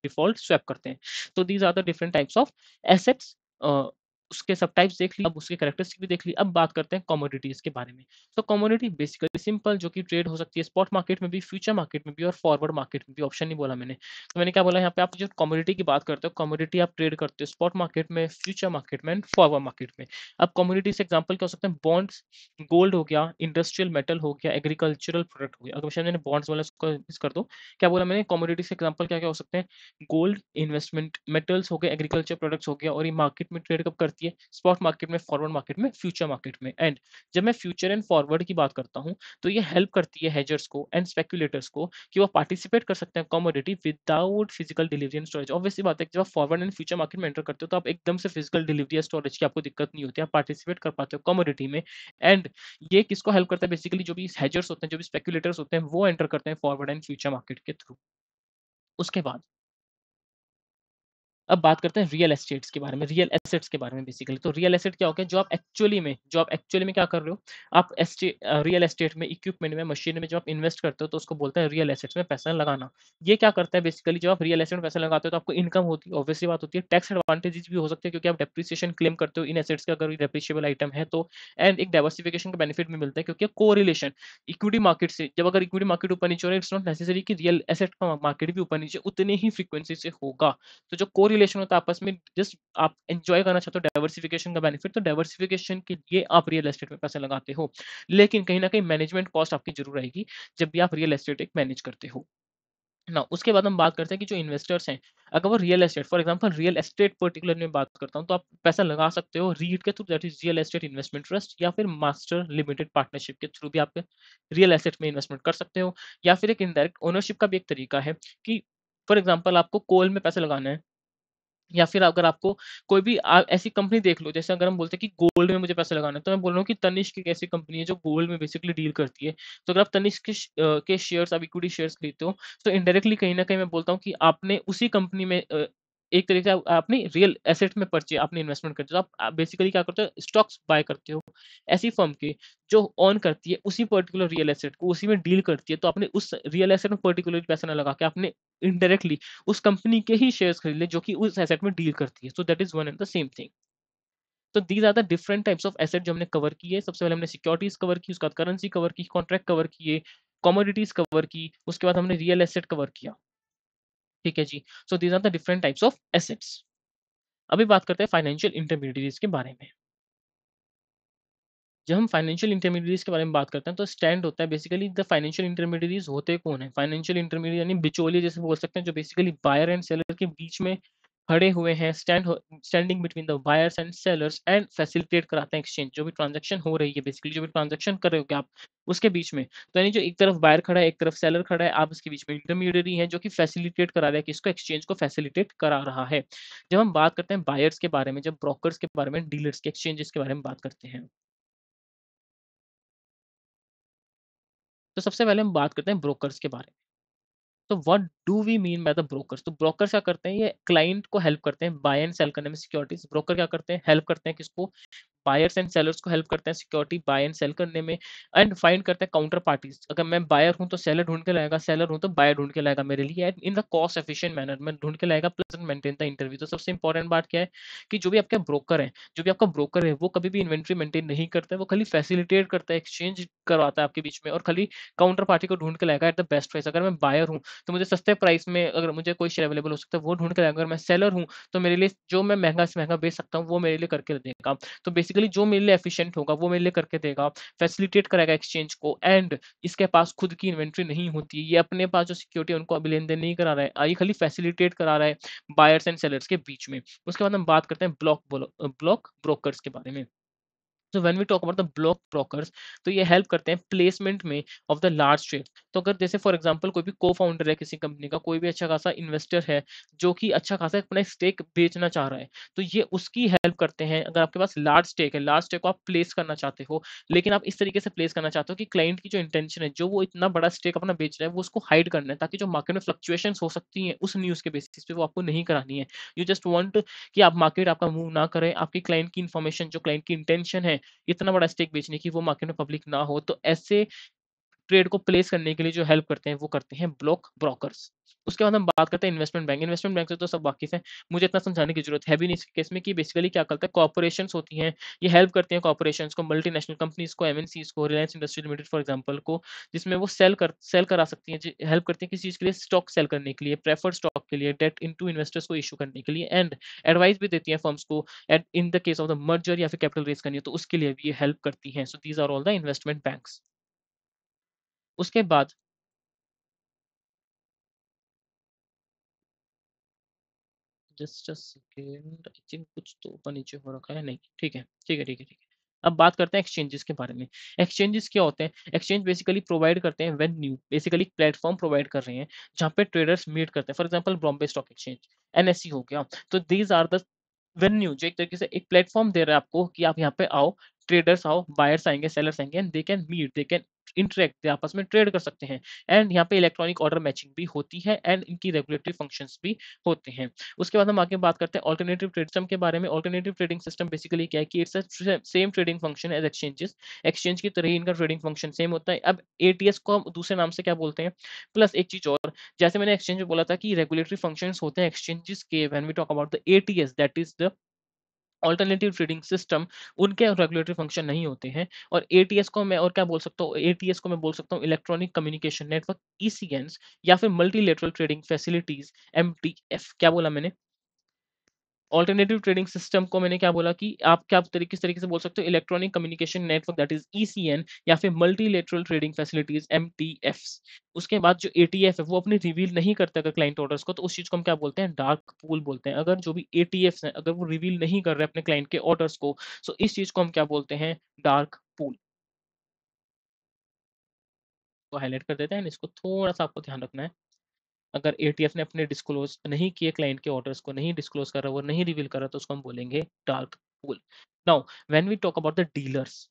डिफ़ॉल्ट स्वैप करते हैं। तो these are the different types of assets. Uh, उसके सब टाइप्स देख ली, अब उसके कैरेक्टरिस्टिक भी देख ली। अब बात करते हैं कमोडिटीज़ के बारे में। तो कमोडिटी बेसिकली सिंपल, जो कि ट्रेड हो सकती है स्पॉट मार्केट में भी, फ्यूचर मार्केट में भी और फॉरवर्ड मार्केट में भी। ऑप्शन नहीं बोला मैंने। तो मैंने क्या बोला यहाँ पे, आप जो कमोडिटी की बात करते हो, कमोडिटी आप ट्रेड करते हो स्पॉट मार्केट में, फ्यूचर मार्केट में एंड फॉरवर्ड मार्केट में। अब कमोडिटी से एग्जांपल क्या हो सकते हैं? बॉन्ड्स, गोल्ड हो गया, इंडस्ट्रियल मेटल हो गया, एग्रीकल्चरल प्रोडक्ट हो गया। अगर शायद मैंने बॉन्ड्स वाला उसको मिस कर दो, क्या बोला मैंने? कमोडिटी से एग्जांपल क्या-क्या हो सकते हैं? गोल्ड, इन्वेस्टमेंट, मेटल्स हो गए, एग्रीकल्चर प्रोडक्ट्स हो गया। और ये मार्केट में ट्रेड कब करती है? स्पॉट मार्केट में, फॉरवर्ड मार्केट में, फ्यूचर मार्केट में। एंड जब मैं फ्यूचर एंड फॉरवर्ड की बात करता हूँ, तो ये हेल्प करती है हेजर्स को एंड स्पेक्युलेटर्स को कि वो पार्टिसिपेट कर सकते हैं commodity without physical delivery and storage. Obvious सी बात है कि जब आप फॉरवर्ड एंड फ्यूचर मार्केट में एंटर करते हो, तो आप एकदम से फिजिकल डिलीवरी या स्टोरेज की आपको दिक्कत नहीं होती, आप पार्टिसिपेट कर पाते हो कमोडिटी में। एंड ये किसको हेल्प करता है? बेसिकली जो भी हेजर्स होते हैं, जो भी स्पेक्युलेटर्स होते हैं, वो एंटर करते हैं फॉरवर्ड एंड फ्यूचर मार्केट के थ्रू। उसके बाद अब बात करते हैं रियल एस्टेट्स के बारे में, रियल एसेट्स के बारे में बेसिकली। तो रियल एसेट क्या होता है? जो आप एक्चुअली में क्या कर रहे हो? आप रियल एस्टेट में, इक्विपमेंट में, मशीन में जब आप इन्वेस्ट करते हो, तो उसको बोलते हैं रियल एसेट्स में पैसा लगाना। ये क्या करता है बेसिकली? जब आप रियल एस्टेट में पैसा लगाते हो, तो आपको इनकम होती है, ऑब्वियस सी बात होती है। टैक्स एडवांटेजेस भी हो सकते हैं, क्योंकि आप डेप्रिसिएशन क्लेम करते हो इन एसेट्स का, अगर डेप्रिशिएबल आइटम है तो। एंड एक डाइवर्सिफिकेशन का बेनिफिट भी मिलता है, क्योंकि कोरिलेशन इक्विटी मार्केट से, जब अगर इक्विटी मार्केट ऊपर नीचे हो रहा है, इट्स नॉट नेसेसरी कि रियल एसेट का मार्केट भी ऊपर नीचे उतनी ही फ्रीक्वेंसी से होगा। तो जो कोरिलेशन होता है आपस में, जस्ट आप एन्जॉय करना चाहते हो डाइवर्सिफिकेशन का बेनिफिट, तो डाइवर्सिफिकेशन के लिए आप रियल एस्टेट में पैसे लगाते हो। लेकिन कहीं न कहीं मैनेजमेंट कॉस्ट आपकी ज़रूर रहेगी, जब भी आप रियल एस्टेट एक मैनेज करते हो। ना उसके बाद हम बात करते हैं कि जो इन्वेस्टर्स हैं, अगर वो real estate for example real estate particular में बात करता हूँ, तो आप पैसा लगा सकते हो रीट के through, that is real estate investment trust, या फिर मास्टर लिमिटेड पार्टनरशिप के थ्रू भी आप रियल एस्टेट में इन्वेस्टमेंट कर सकते हो। या फिर एक इनडायरेक्ट ओनरशिप का भी एक तरीका है कि फॉर एग्जांपल आपको कोल में पैसा लगाना है, या फिर अगर आपको कोई भी ऐसी कंपनी देख लो, जैसे अगर हम बोलते हैं कि गोल्ड में मुझे पैसा लगाना है, तो मैं बोल रहा हूँ कि तनिष्क एक ऐसी कंपनी है जो गोल्ड में बेसिकली डील करती है। तो अगर आप तनिष्क के शेयर्स, आप इक्विटी शेयर्स खरीदते हो, तो इनडायरेक्टली कहीं न कहीं मैं बोलता हूँ कि आपने उसी कंपनी में एक तरीके से आपने रियल एसेट में आपने इन्वेस्टमेंट करते हो। तो आप बेसिकली क्या करते हो, स्टॉक्स बाय करते हो, ऐसी फर्म के जो ओन करती है उसी पर्टिकुलर रियल एसेट को, उसी में डील करती है। तो आपने उस रियल एसेट में पर्टिकुलरली पैसा ना लगा के आपने इनडायरेक्टली उस कंपनी के ही शेयर्स खरीद ले जो कि उस एसेट में डील करती है। So that is one and the same thing. तो these are the different types of asset जो हमने कवर किए। सबसे पहले हमने सिक्योरिटीज़ कवर की, उसके बाद करेंसी कवर की, कॉन्ट्रैक्ट कवर किए, कमोडिटीज़ कवर की, उसके बाद हमने रियल एसेट कवर किया। ठीक है जी। So these are the different types of assets. अभी बात करते हैं फाइनेंशियल इंटरमीडिएरीज़ के बारे में। जब हम फाइनेंशियल इंटरमीडिएरीज़ के बारे में बात करते हैं, तो स्टैंड होता है बेसिकली द फाइनेंशियल इंटरमीडिएरीज़ होते कौन है? फाइनेंशियल इंटरमीडिएरी यानी बिचौलिए जैसे बोल सकते हैं, जो बेसिकली बायर एंड सेलर के बीच में खड़े हुए हैं, standing between the buyers and sellers and facilitate कराते हैं एक्सचेंज। जो भी ट्रांज़ैक्शन हो रही है, बेसिकली जो भी ट्रांज़ैक्शन कर रहे हो क्या आप, उसके बीच में। तो यानी जो एक तरफ बायर खड़ा है, एक तरफ सेलर खड़ा है, आप उसके बीच में इंटरमीडिएरी हैं जो कि फैसिलिटेट करा रहा है, किसको? एक्सचेंज को फैसिलिटेट करा रहा है। जब हम बात करते हैं बायर्स के बारे में, जब ब्रोकर्स के बारे में, डीलर्स के, एक्सचेंजेस के बारे में बात करते हैं। तो सबसे पहले हम बात करते हैं ब्रोकर्स के बारे में। तो what do we mean by the brokers? तो ब्रोकर्स क्या करते हैं? ये क्लाइंट को हेल्प करते हैं बाय एंड सेल करने में सिक्योरिटीज। ब्रोकर क्या करते हैं? हेल्प करते हैं किसको? बायर्स एंड सेलर्स को हेल्प करते हैं सिक्योरिटी बाय एंड सेल करने में, एंड फाइंड करते हैं काउंटर पार्टीज। अगर मैं बायर हूं तो सेलर ढूंढ के लाएगा, सेलर हूं तो बायर ढूंढ के लाएगा मेरे लिए, in the cost efficient manner में ढूंढ के लाएगा, प्लस मेंटेन द इंटरव्यू। तो सबसे इंपॉर्टेंट बात क्या है कि जो भी आपका ब्रोकर है, जो भी आपका ब्रोकर है, वो कभी भी इन्वेंट्री मेंटेन नहीं करता है, वो खाली फैसिलिटेट करता है, एक्सचेंज करवाता है आपके बीच में, और खाली काउंटर पार्टी को ढूंढ के लाएगा एट द बेस्ट प्राइस। अगर मैं बायर हूँ तो मुझे सस्ते प्राइस में अगर मुझे कोई शेयर अवेलेबल हो सकता है, वो ढूंढ के लाएगा। अगर मैं सेलर हूँ तो मेरे लिए जो मैं महंगा से महंगा बेच सकता हूँ, वो मेरे लिए करके देगा। तो बेसिकली जो मेरे लिए एफिशिएंट होगा वो मेरे लिए करके देगा, फैसिलिटेट कराएगा एक्सचेंज को, एंड इसके पास खुद की इन्वेंट्री नहीं होती है, ये अपने पास जो सिक्योरिटी है उनको अभी लेन-देन नहीं करा रहा है, ये खाली फैसिलिटेट करा रहा है बायर्स एंड सेलर्स के बीच में। उसके बाद हम बात करते हैं ब्लॉक ब्रोकर्स के बारे में। तो when we talk about the block brokers, तो ये हेल्प करते हैं प्लेसमेंट में ऑफ द लार्ज शेयर। तो अगर जैसे फॉर एग्जांपल कोई भी को-फाउंडर है किसी कंपनी का, कोई भी अच्छा खासा इन्वेस्टर है जो कि अच्छा खासा अपना स्टेक बेचना चाह रहा है, तो ये उसकी हेल्प करते हैं। अगर आपके पास लार्ज स्टेक है, लार्ज स्टेक को आप प्लेस करना चाहते हो, लेकिन आप इस तरीके से प्लेस करना चाहते हो कि क्लाइंट की जो इंटेंशन है, जो वो इतना बड़ा स्टेक अपना बेच रहा है, वो उसको हाइड करना है, ताकि जो मार्केट में फ्लक्चुएशंस हो सकती हैं उस न्यूज़ के बेसिस पे, वो आपको नहीं करानी है। यू जस्ट वांट कि आप मार्केट आपका मूव ना करे, आपकी क्लाइंट की इन्फॉर्मेशन, जो क्लाइंट की इंटेंशन है इतना बड़ा स्टेक बेचने की, वो मार्केट में पब्लिक ना हो। तो ऐसे ट्रेड को प्लेस करने के लिए जो हेल्प करते हैं, वो करते हैं ब्लॉक ब्रोकर्स। उसके बाद हम बात करते हैं इन्वेस्टमेंट बैंक। इन्वेस्टमेंट बैंक से तो सब वाकिफ़ हैं, मुझे इतना समझाने की ज़रूरत है भी नहीं इस केस में, कि बेसिकली क्या करता है, कॉर्पोरेशंस होती हैं, ये हेल्प करती हैं कॉर्पोरेशंस को, मल्टीनेशनल कंपनीज़ को, एमएनसीज़ को, Reliance Industries limited for example को, जिसमें वो सेल करा सकती हैं, हेल्प करती हैं किसी चीज़ के लिए, स्टॉक सेल करने के लिए, प्रेफर्ड स्टॉक के लिए, डेट इनटू इन्वेस्टर्स को इश्यू करने के लिए, एंड एडवाइस भी देती हैं फर्म्स को at in the case of the merger, या फिर कैपिटल रेज़ करनी है, तो उसके लिए भी ये हेल्प करती हैं। So these are all the investment banks. उसके बाद just a second, I think कुछ तो ऊपर नीचे हो रखा है, नहीं, ठीक है, ठीक है, ठीक है, ठीक है। अब बात करते हैं एक्सचेंजेस के बारे में। एक्सचेंजेस क्या होते हैं? एक्सचेंज बेसिकली प्रोवाइड करते हैं वेन्यू, बेसिकली प्लेटफॉर्म प्रोवाइड कर रहे हैं जहाँ पे ट्रेडर्स मीट करते हैं। For example Bombay stock exchange, NSE हो गया। तो दीज आर द वेन्यू जो एक तरीके से एक प्लेटफॉर्म दे रहा है आपको कि आप यहाँ पे आओ, ट्रेडर्स आओ, बायर्स आएँगे, सेलर्स आएँगे, and they can meet, they can interact, आपस में ट्रेड कर सकते हैं। एंड यहाँ पे इलेक्ट्रॉनिक ऑर्डर मैचिंग भी होती है, एंड इनकी रेगुलेटरी फंक्शंस भी होते हैं। उसके बाद हम आगे बात करते हैं अल्टरनेटिव ट्रेड सिस्टम के बारे में। अल्टरनेटिव ट्रेडिंग सिस्टम बेसिकली क्या है कि it's a same trading function as exchanges. Exchange की तरह ही इनका ट्रेडिंग फंक्शन सेम होता है। अब एटीएस को हम दूसरे नाम से क्या बोलते हैं? प्लस एक चीज़ और, जैसे मैंने एक्सचेंज में बोला था कि रेगुलेटरी फंक्शंस होते हैं एक्सचेंजेस के, when we talk about the ATS, that is the alternative trading system, उनके रेगुलेटरी फंक्शन नहीं होते हैं। और एटीएस को मैं और क्या बोल सकता हूँ, एटीएस को मैं बोल सकता हूँ इलेक्ट्रॉनिक कम्युनिकेशन नेटवर्क, ईसीएनस, या फिर मल्टीलेटरल ट्रेडिंग फैसिलिटीज, एमटीएफ। क्या बोला मैंने? ऑल्टरनेटिव ट्रेडिंग सिस्टम को मैंने क्या बोला कि आप क्या किस तरीके से बोल सकते हो, electronic communication network that is ECN, या फिर मल्टीलेटरल ट्रेडिंग फैसिलिटीज एमटीएफ्स। उसके बाद जो एटीएफ है वो अपनी रिवील नहीं करता अगर क्लाइंट ऑर्डर्स को, तो उस चीज को हम क्या बोलते हैं, डार्क पूल बोलते हैं। अगर जो भी एटीएफ्स हैं अगर वो रिवील नहीं कर रहे अपने क्लाइंट के ऑर्डर्स को, सो इस चीज को हम क्या बोलते हैं, डार्क पूल। तो हाईलाइट कर देते हैं, इसको थोड़ा सा आपको ध्यान रखना है। अगर एटीएफ ने अपने डिस्क्लोज नहीं किए क्लाइंट के ऑर्डर्स को, नहीं डिस्क्लोज कर रहा, वो नहीं रिवील कर रहा, तो उसको हम बोलेंगे dark pool. Now when we talk about the dealers,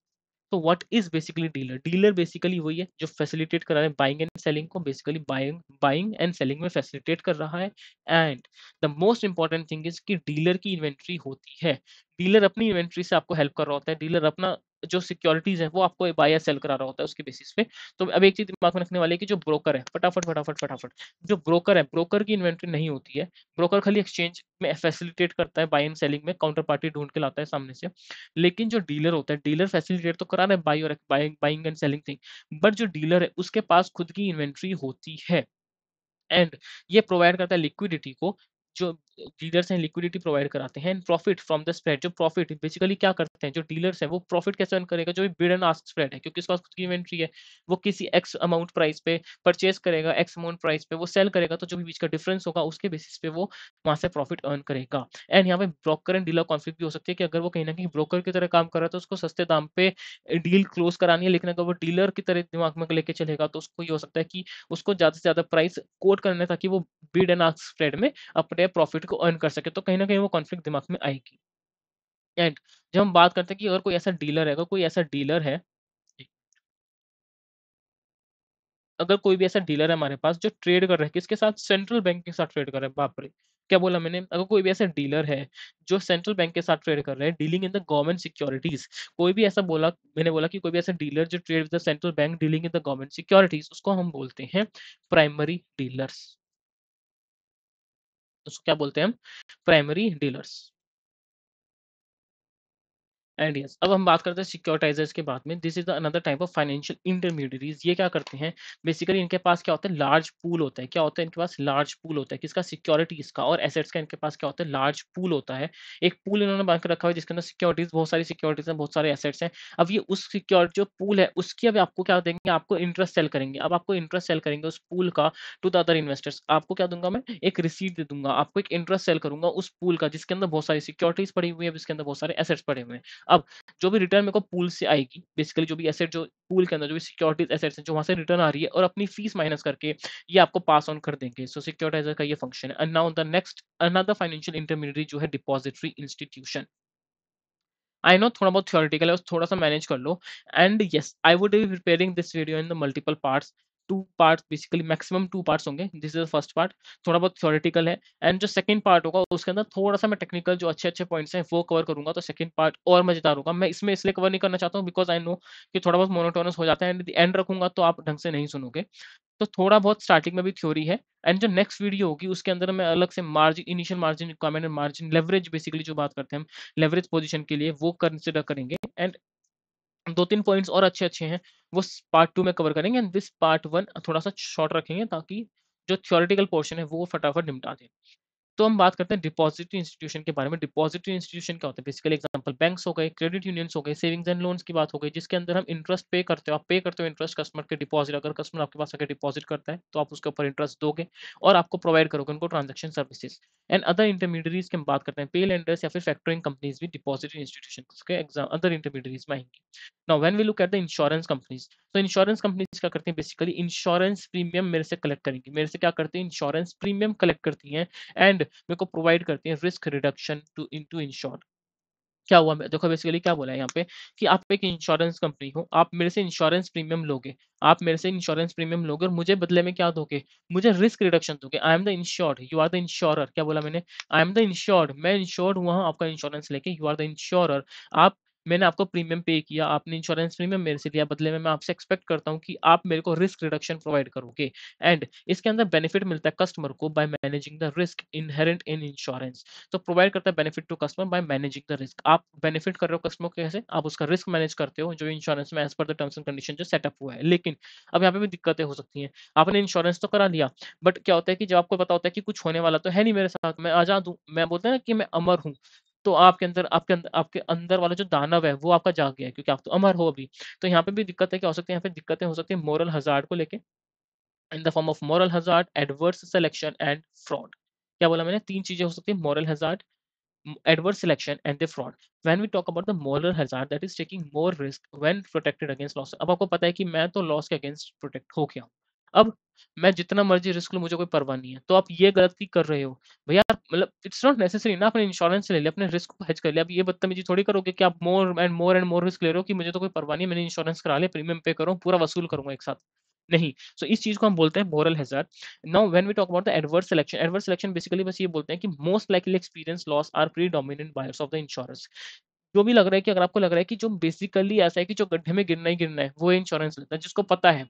तो what is basically dealer? Dealer basically वही है जो फैसिलिटेट कर रहा है बाइंग एंड सेलिंग को, basically buying buying and selling में फैसिलिटेट कर रहा है। And the most important thing is कि डीलर की इन्वेंट्री होती है। डीलर अपनी इन्वेंट्री से आपको हेल्प कर रहा होता है, डीलर अपना जो सिक्योरिटीज है वो आपको बाय या सेल करा रहा होता है उसके बेसिस पे। तो अब एक चीज दिमाग में रखने वाली है कि जो ब्रोकर है, फटाफट फटाफट फटाफट, जो ब्रोकर है, ब्रोकर की इन्वेंट्री नहीं होती है। ब्रोकर खाली एक्सचेंज में फैसिलिटेट करता है, बाय एंड सेलिंग में काउंटर पार्टी ढूंढ के लाता है सामने से। लेकिन जो डीलर होता है, डीलर फैसिलिटेट तो करा रहा है बाई और buying and selling thing, but जो डीलर है उसके पास खुद की इन्वेंट्री होती है। एंड ये प्रोवाइड करता है लिक्विडिटी को, जो डीलर्स हैं लिक्विडिटी प्रोवाइड कराते हैं, and profit from the spread. जो प्रॉफिट बेसिकली क्या करते हैं जो डीलर्स हैं, वो प्रॉफिट कैसे अर्न करेगा, जो बिड एंड आस्क स्प्रेड है, क्योंकि उसके पास खुद की इन्वेंट्री है। वो किसी एक्स अमाउंट प्राइस पे परचेज करेगा, एक्स अमाउंट प्राइस पे वो सेल करेगा, तो जो भी बीच का डिफरेंस होगा उसके बेसिस पे वो वहां से प्रॉफिट अर्न करेगा। एंड यहाँ पे ब्रोकर एंड डीलर कॉन्फ्लिक्ट भी हो सकती है कि अगर वो कहीं ना कहीं ब्रोकर की तरह काम कर रहा है तो उसको सस्ते दाम पे डील क्लोज करानी है, लेकिन अगर वो डीलर की तरह दिमाग में लेके चलेगा तो उसको ये हो सकता है कि उसको ज़्यादा से ज़्यादा प्राइस कोट करना है ताकि वो बिड एंड आस्क स्प्रेड में अपने प्रॉफिट को अर्न कर सके। तो कहीं न कहीं वो कॉन्फ्लिक्ट दिमाग में आएगी। एंड जब हम बात करते हैं कि अगर कोई ऐसा डीलर है, अगर कोई ऐसा डीलर है, अगर कोई भी ऐसा डीलर है हमारे पास जो ट्रेड कर रहा है किसके साथ, सेंट्रल बैंक के साथ ट्रेड कर रहा है, बाप रे! क्या बोला मैंने? अगर कोई भी ऐसा डीलर है जो सेंट्रल बैंक के साथ ट्रेड कर रहा है, dealing in the government securities, कोई भी ऐसा बोला, मैंने बोला कि कोई भी ऐसा डीलर जो trade with the central bank dealing in the government securities, उसको हम बोलते हैं प्राइमरी डीलर्स। उसको क्या बोलते हैं हम? Primary dealers. एंड यस, अब हम बात करते हैं सिक्योरिटाइजर्स के बाद में। This is the another type of financial intermediaries. ये क्या करते हैं, बेसिकली इनके पास क्या होता है, लार्ज पूल होता है। क्या होता है इनके पास, लार्ज पूल होता है, किसका, सिक्योरिटीज का और एसेट्स का। इनके पास क्या होता है, लार्ज पूल होता है। एक पूल इन्होंने बना के रखा हुआ है जिसके अंदर सिक्योरिटीज, बहुत सारी सिक्योरिटीज हैं, बहुत सारे एसेट्स हैं। अब ये उस सिक्योर जो पूल है उसकी अब आपको क्या देंगे, आपको इंटरेस्ट सेल करेंगे। अब आपको इंटरेस्ट सेल करेंगे उस पूल का टू द अदर इन्वेस्टर्स। आपको क्या दूंगा मैं, एक रिसीट दे दूंगा, आपको एक इंटरेस्ट सेल करूंगा उस पूल का जिसके अंदर बहुत सारी सिक्योरिटीज पड़ी हुई है, जिसके अंदर बहुत सारे एसेट्स पड़े हुए हैं। अब जो भी रिटर्न मेरे को पूल से आएगी, बेसिकली जो भी एसेट, जो पूल के अंदर जो भी सिक्योरिटीज एसेट्स हैं, जो वहां से रिटर्न आ रही है और अपनी फीस माइनस करके ये आपको पास ऑन कर देंगे। सो सिक्योरिटाइजर का ये फंक्शन है। And now the next another financial intermediary जो है डिपॉजिटरी इंस्टीट्यूशन। आई नो थोड़ा बहुत थ्योरेटिकल है, उस थोड़ा सा मैनेज कर लो। And yes, I would be preparing this video in the multiple parts, two parts, basically maximum two parts होंगे। This is the first part, थोड़ा बहुत थ्योरेटिकल है। एंड जो सेकंड पार्ट होगा उसके अंदर थोड़ा सा मैं टेक्निकल जो अच्छे अच्छे पॉइंट्स हैं वो कवर करूंगा, तो सेकंड पार्ट और मजेदार होगा। मैं इसमें इसलिए कवर नहीं करना चाहता हूँ बिकॉज आई नो कि थोड़ा बहुत मोनोटोनस हो जाता है, एंड एंड रखूंगा तो आप ढंग से नहीं सुनोगे। तो थोड़ा बहुत स्टार्टिंग में भी थ्योरी है। एंड जो नेक्स्ट वीडियो होगी उसके अंदर मैं अलग से margin, initial margin requirement, margin leverage, basically जो बात करते हैं हम लेवरेज पोजीशन के लिए, वो कंसिडर करेंगे। एंड 2-3 पॉइंट्स और अच्छे-अच्छे हैं, वो पार्ट 2 में कवर करेंगे। एंड दिस पार्ट 1 थोड़ा-सा शॉर्ट रखेंगे ताकि जो थ्योरेटिकल पोर्शन है वो फटाफट निपटा दें। तो हम बात करते हैं डिपॉजिटरी इंस्टीट्यूशन के बारे में। डिपॉजिटरी इंस्टीट्यूशन क्या होता है, बेसिकली एग्जांपल बैंक्स हो गए, क्रेडिट यूनियंस हो गए, सेविंग्स एंड लोन्स की बात हो गई, जिसके अंदर हम इंटरेस्ट पे करते हो, आप पे करते हो इंटरेस्ट कस्टमर के डिपॉजिट। अगर कस्टमर आपके पास आके डिपॉजिट करता है तो आप उसके ऊपर इंटरेस्ट दोगे और आपको प्रोवाइड करोगे उनको transaction services. And other intermediaries की हम बात करते हैं, पे लेंडर्स या फिर फैक्टरिंग कंपनीज भी डिपॉजिटरी इंस्टीट्यूशन के एग्जाम अदर इंटरमीडियरीज में आएंगी। Now when we look at the insurance companies, तो इंश्योरेंस कंपनीज क्या करती हैं, बेसिकली इंश्योरेंस प्रीमियम मेरे से कलेक्ट करेंगी। मेरे से क्या करती हैं, इंश्योरेंस प्रीमियम कलेक्ट करती हैं एंड मेरे को प्रोवाइड करती हैं risk reduction to into insure. क्या हुआ, मैं देखो बेसिकली क्या बोला है यहाँ पे कि आप एक इंश्योरेंस कंपनी हो, आप मेरे से इंश्योरेंस प्रीमियम लोगे, आप मेरे से इंश्योरेंस प्रीमियम लोगे और मुझे बदले में क्या दोगे, मुझे रिस्क रिडक्शन दोगे। I am the insured, you are the insurer. क्या बोला मैंने, आई एम द इंश्योर्ड, मैं इंश्योर्ड हुआ हूँ आपका इंश्योरेंस लेके, यू आर द इंश्योरर। आप मैंने आपको प्रीमियम पे किया, आपने इंश्योरेंस प्रीमियम मेरे से लिया, बदले में मैं आपसे एक्सपेक्ट करता हूँ कि आप मेरे को रिस्क रिडक्शन प्रोवाइड करोगे एंड इसके अंदर बेनिफिट मिलता है कस्टमर को by managing the risk inherent in insurance. तो प्रोवाइड करता है benefit to customer by managing the risk. आप बेनिफिट कर रहे हो कस्टमर को कैसे? आप उसका रिस्क मैनेज करते हो जो इंश्योरेंस में as per the terms and condition जो सेटअप हुआ है। लेकिन अब यहाँ पे भी दिक्कतें हो सकती हैं। आपने इंश्योरेंस तो करा लिया, बट क्या होता है कि जब आपको पता होता है कि कुछ होने वाला तो है नहीं मेरे साथ, मैं आज़ाद हूँ, मैं बोलते हैं ना कि मैं अमर हूँ, तो आपके अंदर वाला जो दानव है वो आपका जाग गया है क्योंकि आप तो अमर हो अभी। तो यहाँ पे भी दिक्कतें क्या हो सकती हैं? यहाँ पे दिक्कतें हो सकती हैं मोरल हज़ार्ड को लेके, इन the form of moral hazard, adverse selection and fraud. क्या बोला मैंने? 3 चीज़ें हो सकती हैं, moral hazard, adverse selection and the fraud. When we talk about the moral hazard, that is taking more risk when protected against loss. अब आपको पता है कि मैं तो लॉस के अगेंस्ट प्रोटेक्ट हो गया हूँ। अब मैं जितना मर्ज़ी रिस्क लूँ, मुझे कोई परवाह नहीं है। तो आप ये गलती कर रहे हो। भैया मतलब इट्स नॉट नेसेसरी ना, आपने इंश्योरेंस ले लिया, अपने रिस्क को हेज कर लिया। अब ये बदतमीज़ी थोड़ी करोगे कि आप मोर एंड मोर रिस्क ले रहे हो कि मुझे तो कोई परवाह नहीं है, मैंने इंश्योरेंस करा लिया, प्रीमियम पे करो, पूरा वसूल करूँगा एक साथ। नहीं। सो इस चीज़ को हम बोलते हैं moral hazard. Now when we talk about the adverse selection basically बस ये बोलते हैं कि most likely experience loss are predominant buyers of the insurance. जो भी लग रहा है कि अगर आपको लग रहा है कि जो बेसिकली ऐसा है कि जो गड्ढे में गिरना ही गिरना है, वो इंश्योरेंस लेता है, जिसको पता है।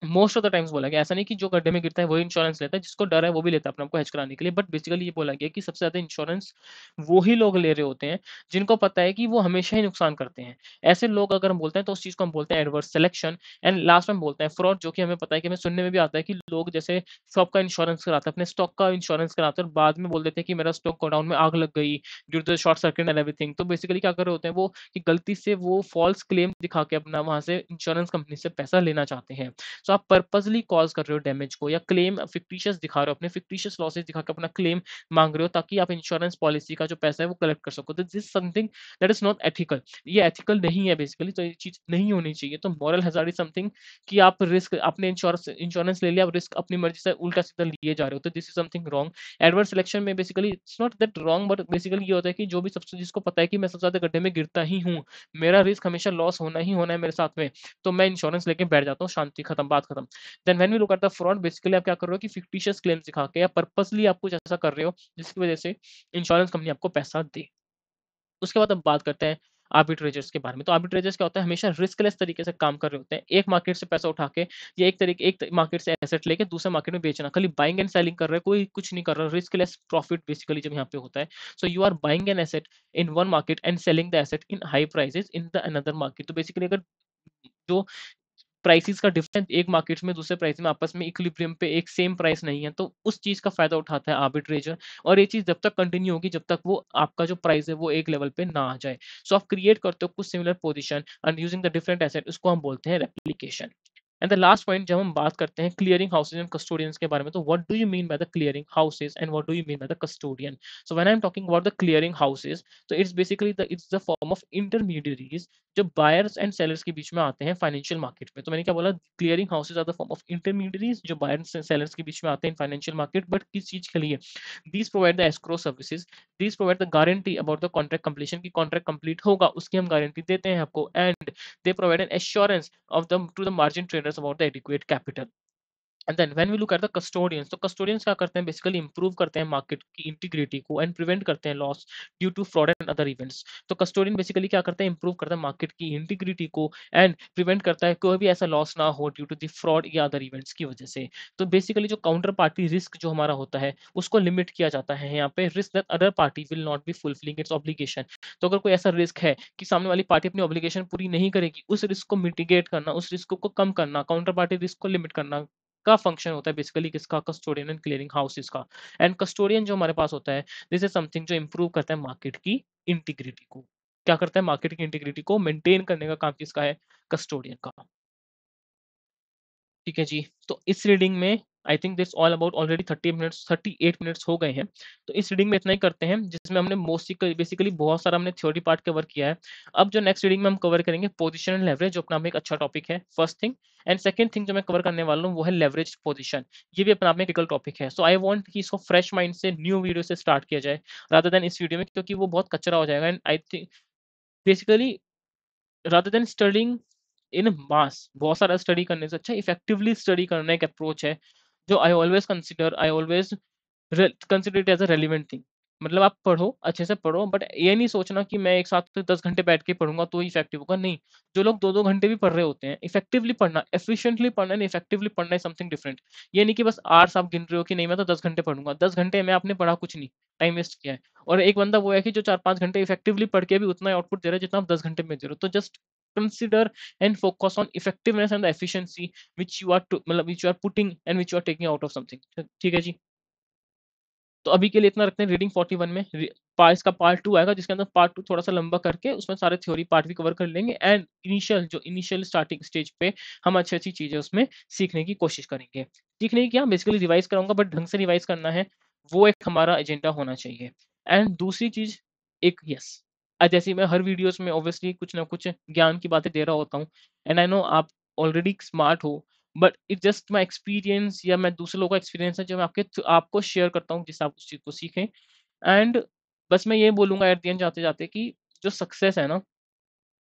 मोस्ट ऑफ द टाइम्स बोला गया, ऐसा नहीं कि जो गड्ढे में गिरता है वही इंश्योरेंस लेता है, जिसको डर है वो भी लेता है अपने आप को हेज कराने के लिए। बट बेसिकली ये बोला गया कि सबसे ज़्यादा इंश्योरेंस वो ही लोग ले रहे होते हैं, जिनको पता है कि वो हमेशा ही नुकसान करते हैं। ऐसे लोग अगर हम बोलते हैं तो उस चीज़ को हम बोलते हैं एडवर्स सिलेक्शन। एंड लास्ट में हम बोलते हैं फ्रॉड, जो कि हमें पता है कि हमें सुनने में भी आता है कि लोग जैसे शॉप का इंश्योरेंस कराते हैं, अपने स्टॉक का इंश्योरेंस कराते हैं और बाद में बोल देते हैं कि मेरा स्टॉक गोडाउन में आग लग गई due to the short circuit and everything. तो बेसिकली क्या कर रहे होते हैं वो कि गलती से वो फॉल्स क्लेम दिखा के अपना वहाँ से इंश्योरेंस कंपनी से पैसा लेना चाहते हैं। सो आप पर्पसली कॉज़ कर रहे हो डैमेज को, या क्लेम फिक्टिशियस दिखा रहे हो, अपने फिक्टिशियस लॉसेस दिखा के अपना क्लेम माँग रहे हो ताकि आप इंश्योरेंस पॉलिसी का जो पैसा है वो कलेक्ट कर सको। तो this something that is not ethical. ये एथिकल नहीं है बेसिकली, तो ये चीज़ नहीं होनी चाहिए। तो मोरल हैज़ार्ड इज़ समथिंग कि आप रिस्क आपने इंश्योरेंस ले लिया, आप रिस्क अपनी मर्ज़ी से उल्टा-सीधा लिए जा रहे हो, तो this is something wrong. Adverse selection में basically it's not that wrong, but basically ये होता है कि जो भी सबसे जिसको पता है कि मैं सबसे ज़्यादा गड्ढे में गिरता ही हूँ, मेरा रिस्क हमेशा लॉस होना ही होना है मेरे साथ में, तो मैं इंश्योरेंस लेके बैठ जाता हूँ, शांति खत्म, बात खत्म। Then when we look at the fraud, basically आप क्या कर रहे हो कि फिक्टिशियस क्लेम्स दिखा के या पर्पसली आप कुछ ऐसा कर रहे हो जिसकी वजह से इंश्योरेंस कंपनी आपको पैसा दे। उसके बाद अब बात करते हैं आर्बिट्रेजर्स के बारे में। तो आर्बिट्रेजर्स क्या होता है, हमेशा रिस्कलेस तरीके से काम कर रहे होते हैं। एक मार्केट से पैसा उठा के या एक मार्केट से एसेट लेके दूसरे मार्केट में बेचना, खाली बाइंग एंड सेलिंग कर रहे हैं, कोई कुछ नहीं कर रहा। रिस्कलेस प्रॉफिट बेसिकली जब यहाँ पे होता है। So you are buying an asset in one market and selling the asset in high prices in the another market. तो बेसिकली अगर जो प्राइसेज़ का डिफरेंस एक मार्केट्स में दूसरे प्राइस में आपस में इक्विलिब्रियम पे एक सेम प्राइस नहीं है, तो उस चीज़ का फ़ायदा उठाता है आर्बिट्रेजर। और ये चीज़ जब तक कंटिन्यू होगी जब तक वो आपका जो प्राइस है वो एक लेवल पे ना आ जाए। सो आप क्रिएट करते हो कुछ similar position and using the different asset, उसको हम बोलते हैं replication. And the last point जब हम बात करते हैं क्लियरिंग हाउसेज़ एंड कस्टोडियंस के बारे में, तो what do you mean by the clearing houses and what do you mean by the custodian? So when I am talking about the clearing houses, तो it's the form of intermediaries जो buyers and sellers के बीच में आते हैं financial market में। तो मैंने क्या बोला, clearing houses are the form of intermediaries जो बायर्स एंड सेलर्स के बीच में आते हैं फाइनेंशियल मार्केट, बट किस चीज के लिए? These provide the escrow services, these provide the guarantee about the contract completion की कॉन्ट्रैक्ट कंप्लीट होगा उसकी हम गारंटी देते हैं आपको। And they provide an assurance of the to the margin traders about the adequate capital. And then when we look at the custodians, तो custodians क्या करते हैं, बेसिकली इंप्रूव करते हैं मार्केट की इंटीग्रिटी को एंड प्रिवेंट करते हैं loss due to fraud and other events. तो कस्टोडियन बेसिकली क्या करते हैं, इंप्रूव करता है मार्केट की इंटीग्रिटी को एंड प्रिवेंट करता है कोई भी ऐसा लॉस ना हो ड्यू टू द फ्रॉड या अदर इवेंट्स की वजह से। तो बेसिकली जो काउंटर पार्टी रिस्क जो हमारा होता है उसको लिमिट किया जाता है यहाँ पे, risk that other party will not be fulfilling it's obligation. तो अगर कोई ऐसा रिस्क है कि सामने वाली पार्टी अपनी ऑब्लिगेशन पूरी नहीं करेगी, उस रिस्क को मिटिगेट करना, उस रिस्क को कम करना, काउंटर पार्टी रिस्क को लिमिट करना का फंक्शन होता है बेसिकली किसका, कस्टोडियन एंड क्लियरिंग हाउसेस का। एंड कस्टोडियन जो हमारे पास होता है, दिस इज समथिंग जो इंप्रूव करता है मार्केट की इंटीग्रिटी को। क्या करता है, मार्केट की इंटीग्रिटी को मेंटेन करने का काम किसका है, कस्टोडियन का। ठीक है जी। तो इस रीडिंग में I think that's all about, already 38 minutes हो गए हैं। तो इस रीडिंग में इतना ही करते हैं जिसमें हमने मोस्टली बेसिकली बहुत सारा हमने थ्योरी पार्ट कवर किया है। अब जो नेक्स्ट रीडिंग में हम कवर करेंगे पोजीशन एंड लेवरेज, जो अपना में एक अच्छा टॉपिक है, first thing. And second thing जो मैं कवर करने वाला हूँ वो है लेवरेज पोजीशन। ये भी अपना आप में क्रिटिकल टॉपिक है। सो आई वांट कि इसको फ्रेश माइंड से न्यू वीडियो से स्टार्ट किया जाए रादर देन इस वीडियो में, क्योंकि वो बहुत कचरा हो जाएगा। And I think basically rather than studying in mass, बहुत सारा स्टडी करने से अच्छा इफेक्टिवली स्टडी करना एक अप्रोच है जो I always consider it as a relevant thing. मतलब आप पढ़ो, अच्छे से पढ़ो, बट ये नहीं सोचना कि मैं एक साथ 10 घंटे बैठ के पढ़ूँगा तो ही इफ़ेक्टिव होगा, नहीं। जो लोग 2-2 घंटे भी पढ़ रहे होते हैं, इफ़ेक्टिवली पढ़ना, एफिशिएंटली पढ़ना एंड इफ़ेक्टिवली पढ़ना इज़ समथिंग डिफरेंट। ये नहीं कि बस आवर्स आप गिन रहे हो कि नहीं मैं तो 10 घंटे पढ़ूँगा, 10 घंटे में आपने पढ़ा कुछ नहीं, टाइम वेस्ट किया है। और एक बंदा वो है कि जो 4-5 घंटे इफ़ेक्टिवली पढ़ के भी उतना ही आउटपुट दे रहा है जितना आप 10 घंटे में दे रहे हो। तो just consider and focus on effectiveness and the efficiency which you are to मतलब which you are putting and which you are taking out of something. ठीक है जी? तो अभी के लिए इतना रखते हैं रीडिंग 41 में। इसका पार्ट 2 आएगा जिसके अंदर पार्ट 2 थोड़ा-सा लंबा करके उसमें सारे थ्योरी पार्ट भी कवर कर लेंगे एंड इनिशियल स्टार्टिंग स्टेज पे हम अच्छी-अच्छी चीज़ें उसमें सीखने की कोशिश करेंगे। सीखने की क्या बेसिकली रिवाइज़ कराऊँगा बट ढंग से रिवाइज़ करना है, वो एक हमारा एजेंडा होना चाहिए। एंड दूसरी चीज़ एक यस जैसे ही मैं हर वीडियोज़ में ऑब्वियसली कुछ ना कुछ ज्ञान की बातें दे रहा होता हूँ एंड आई नो आप ऑलरेडी स्मार्ट हो but it's just my experience या मैं दूसरे लोगों का एक्सपीरियंस है जो मैं आपको शेयर करता हूँ जिससे आप उस चीज़ को सीखें। एंड बस मैं ये बोलूँगा एट द एंड जाते-जाते कि जो सक्सेस है ना,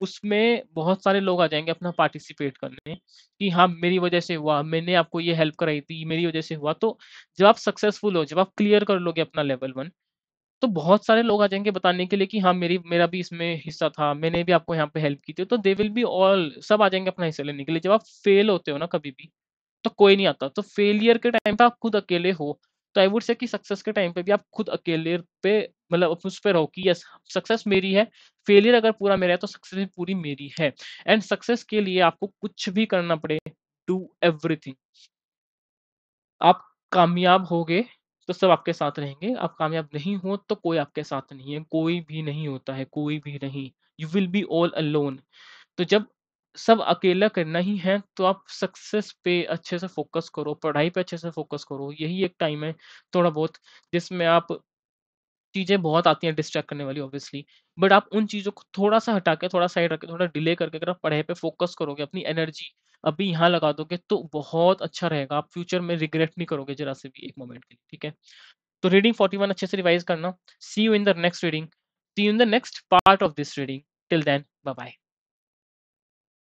उसमें बहुत सारे लोग आ जाएँगे अपना पार्टिसिपेट करने कि हाँ, मेरी वज़ह से हुआ, मैंने आपको ये हेल्प कराई थी, मेरी वज़ह से हुआ। तो जब आप सक्सेसफुल हो, जब आप क्लियर कर लोगे अपना लेवल 1 तो बहुत सारे लोग आ जाएँगे बताने के लिए कि हाँ, मेरा भी इसमें हिस्सा था, मैंने भी आपको यहाँ पे हेल्प की थी। तो दे विल बी ऑल सब आ जाएँगे अपना हिस्सा लेने के लिए। जब आप फेल होते हो ना कभी भी तो कोई नहीं आता। तो फेलियर के टाइम पे आप खुद अकेले हो, तो आई वुड से कि सक्सेस के टाइम पे भी आप खुद अकेले पे मतलब उस पे रहो कि यस सक्सेस मेरी है, फेलियर अगर पूरा मेरा है तो सक्सेस भी पूरी मेरी है। एंड सक्सेस के लिए आपको कुछ भी करना पड़े, डू एवरीथिंग। आप कामयाब होगे तो सब आपके साथ रहेंगे, आप कामयाब नहीं हो तो कोई आपके साथ नहीं है, कोई भी नहीं होता है, कोई भी नहीं। You will be all alone. तो जब सब अकेला करना ही है तो आप सक्सेस पे अच्छे से फ़ोकस करो, पढ़ाई पे अच्छे से फ़ोकस करो। यही एक टाइम है थोड़ा बहुत जिसमें आप चीज़ें बहुत आती हैं डिस्ट्रैक्ट करने वाली ऑब्वियसली, बट आप उन चीज़ों को थोड़ा-सा हटा के, थोड़ा साइड रख के, थोड़ा डिले करके अगर आप पढ़ाई पे फ़ोकस करोगे, अपनी एनर्जी अभी यहाँ लगा दोगे तो बहुत अच्छा रहेगा। आप फ्यूचर में रिग्रेट नहीं करोगे ज़रा से भी एक मोमेंट के लिए, ठीक है? तो रीडिंग 41 अच्छे से रिवाइज़ करना। See you in the next reading. See you in the next part of this reading. Till then, bye bye.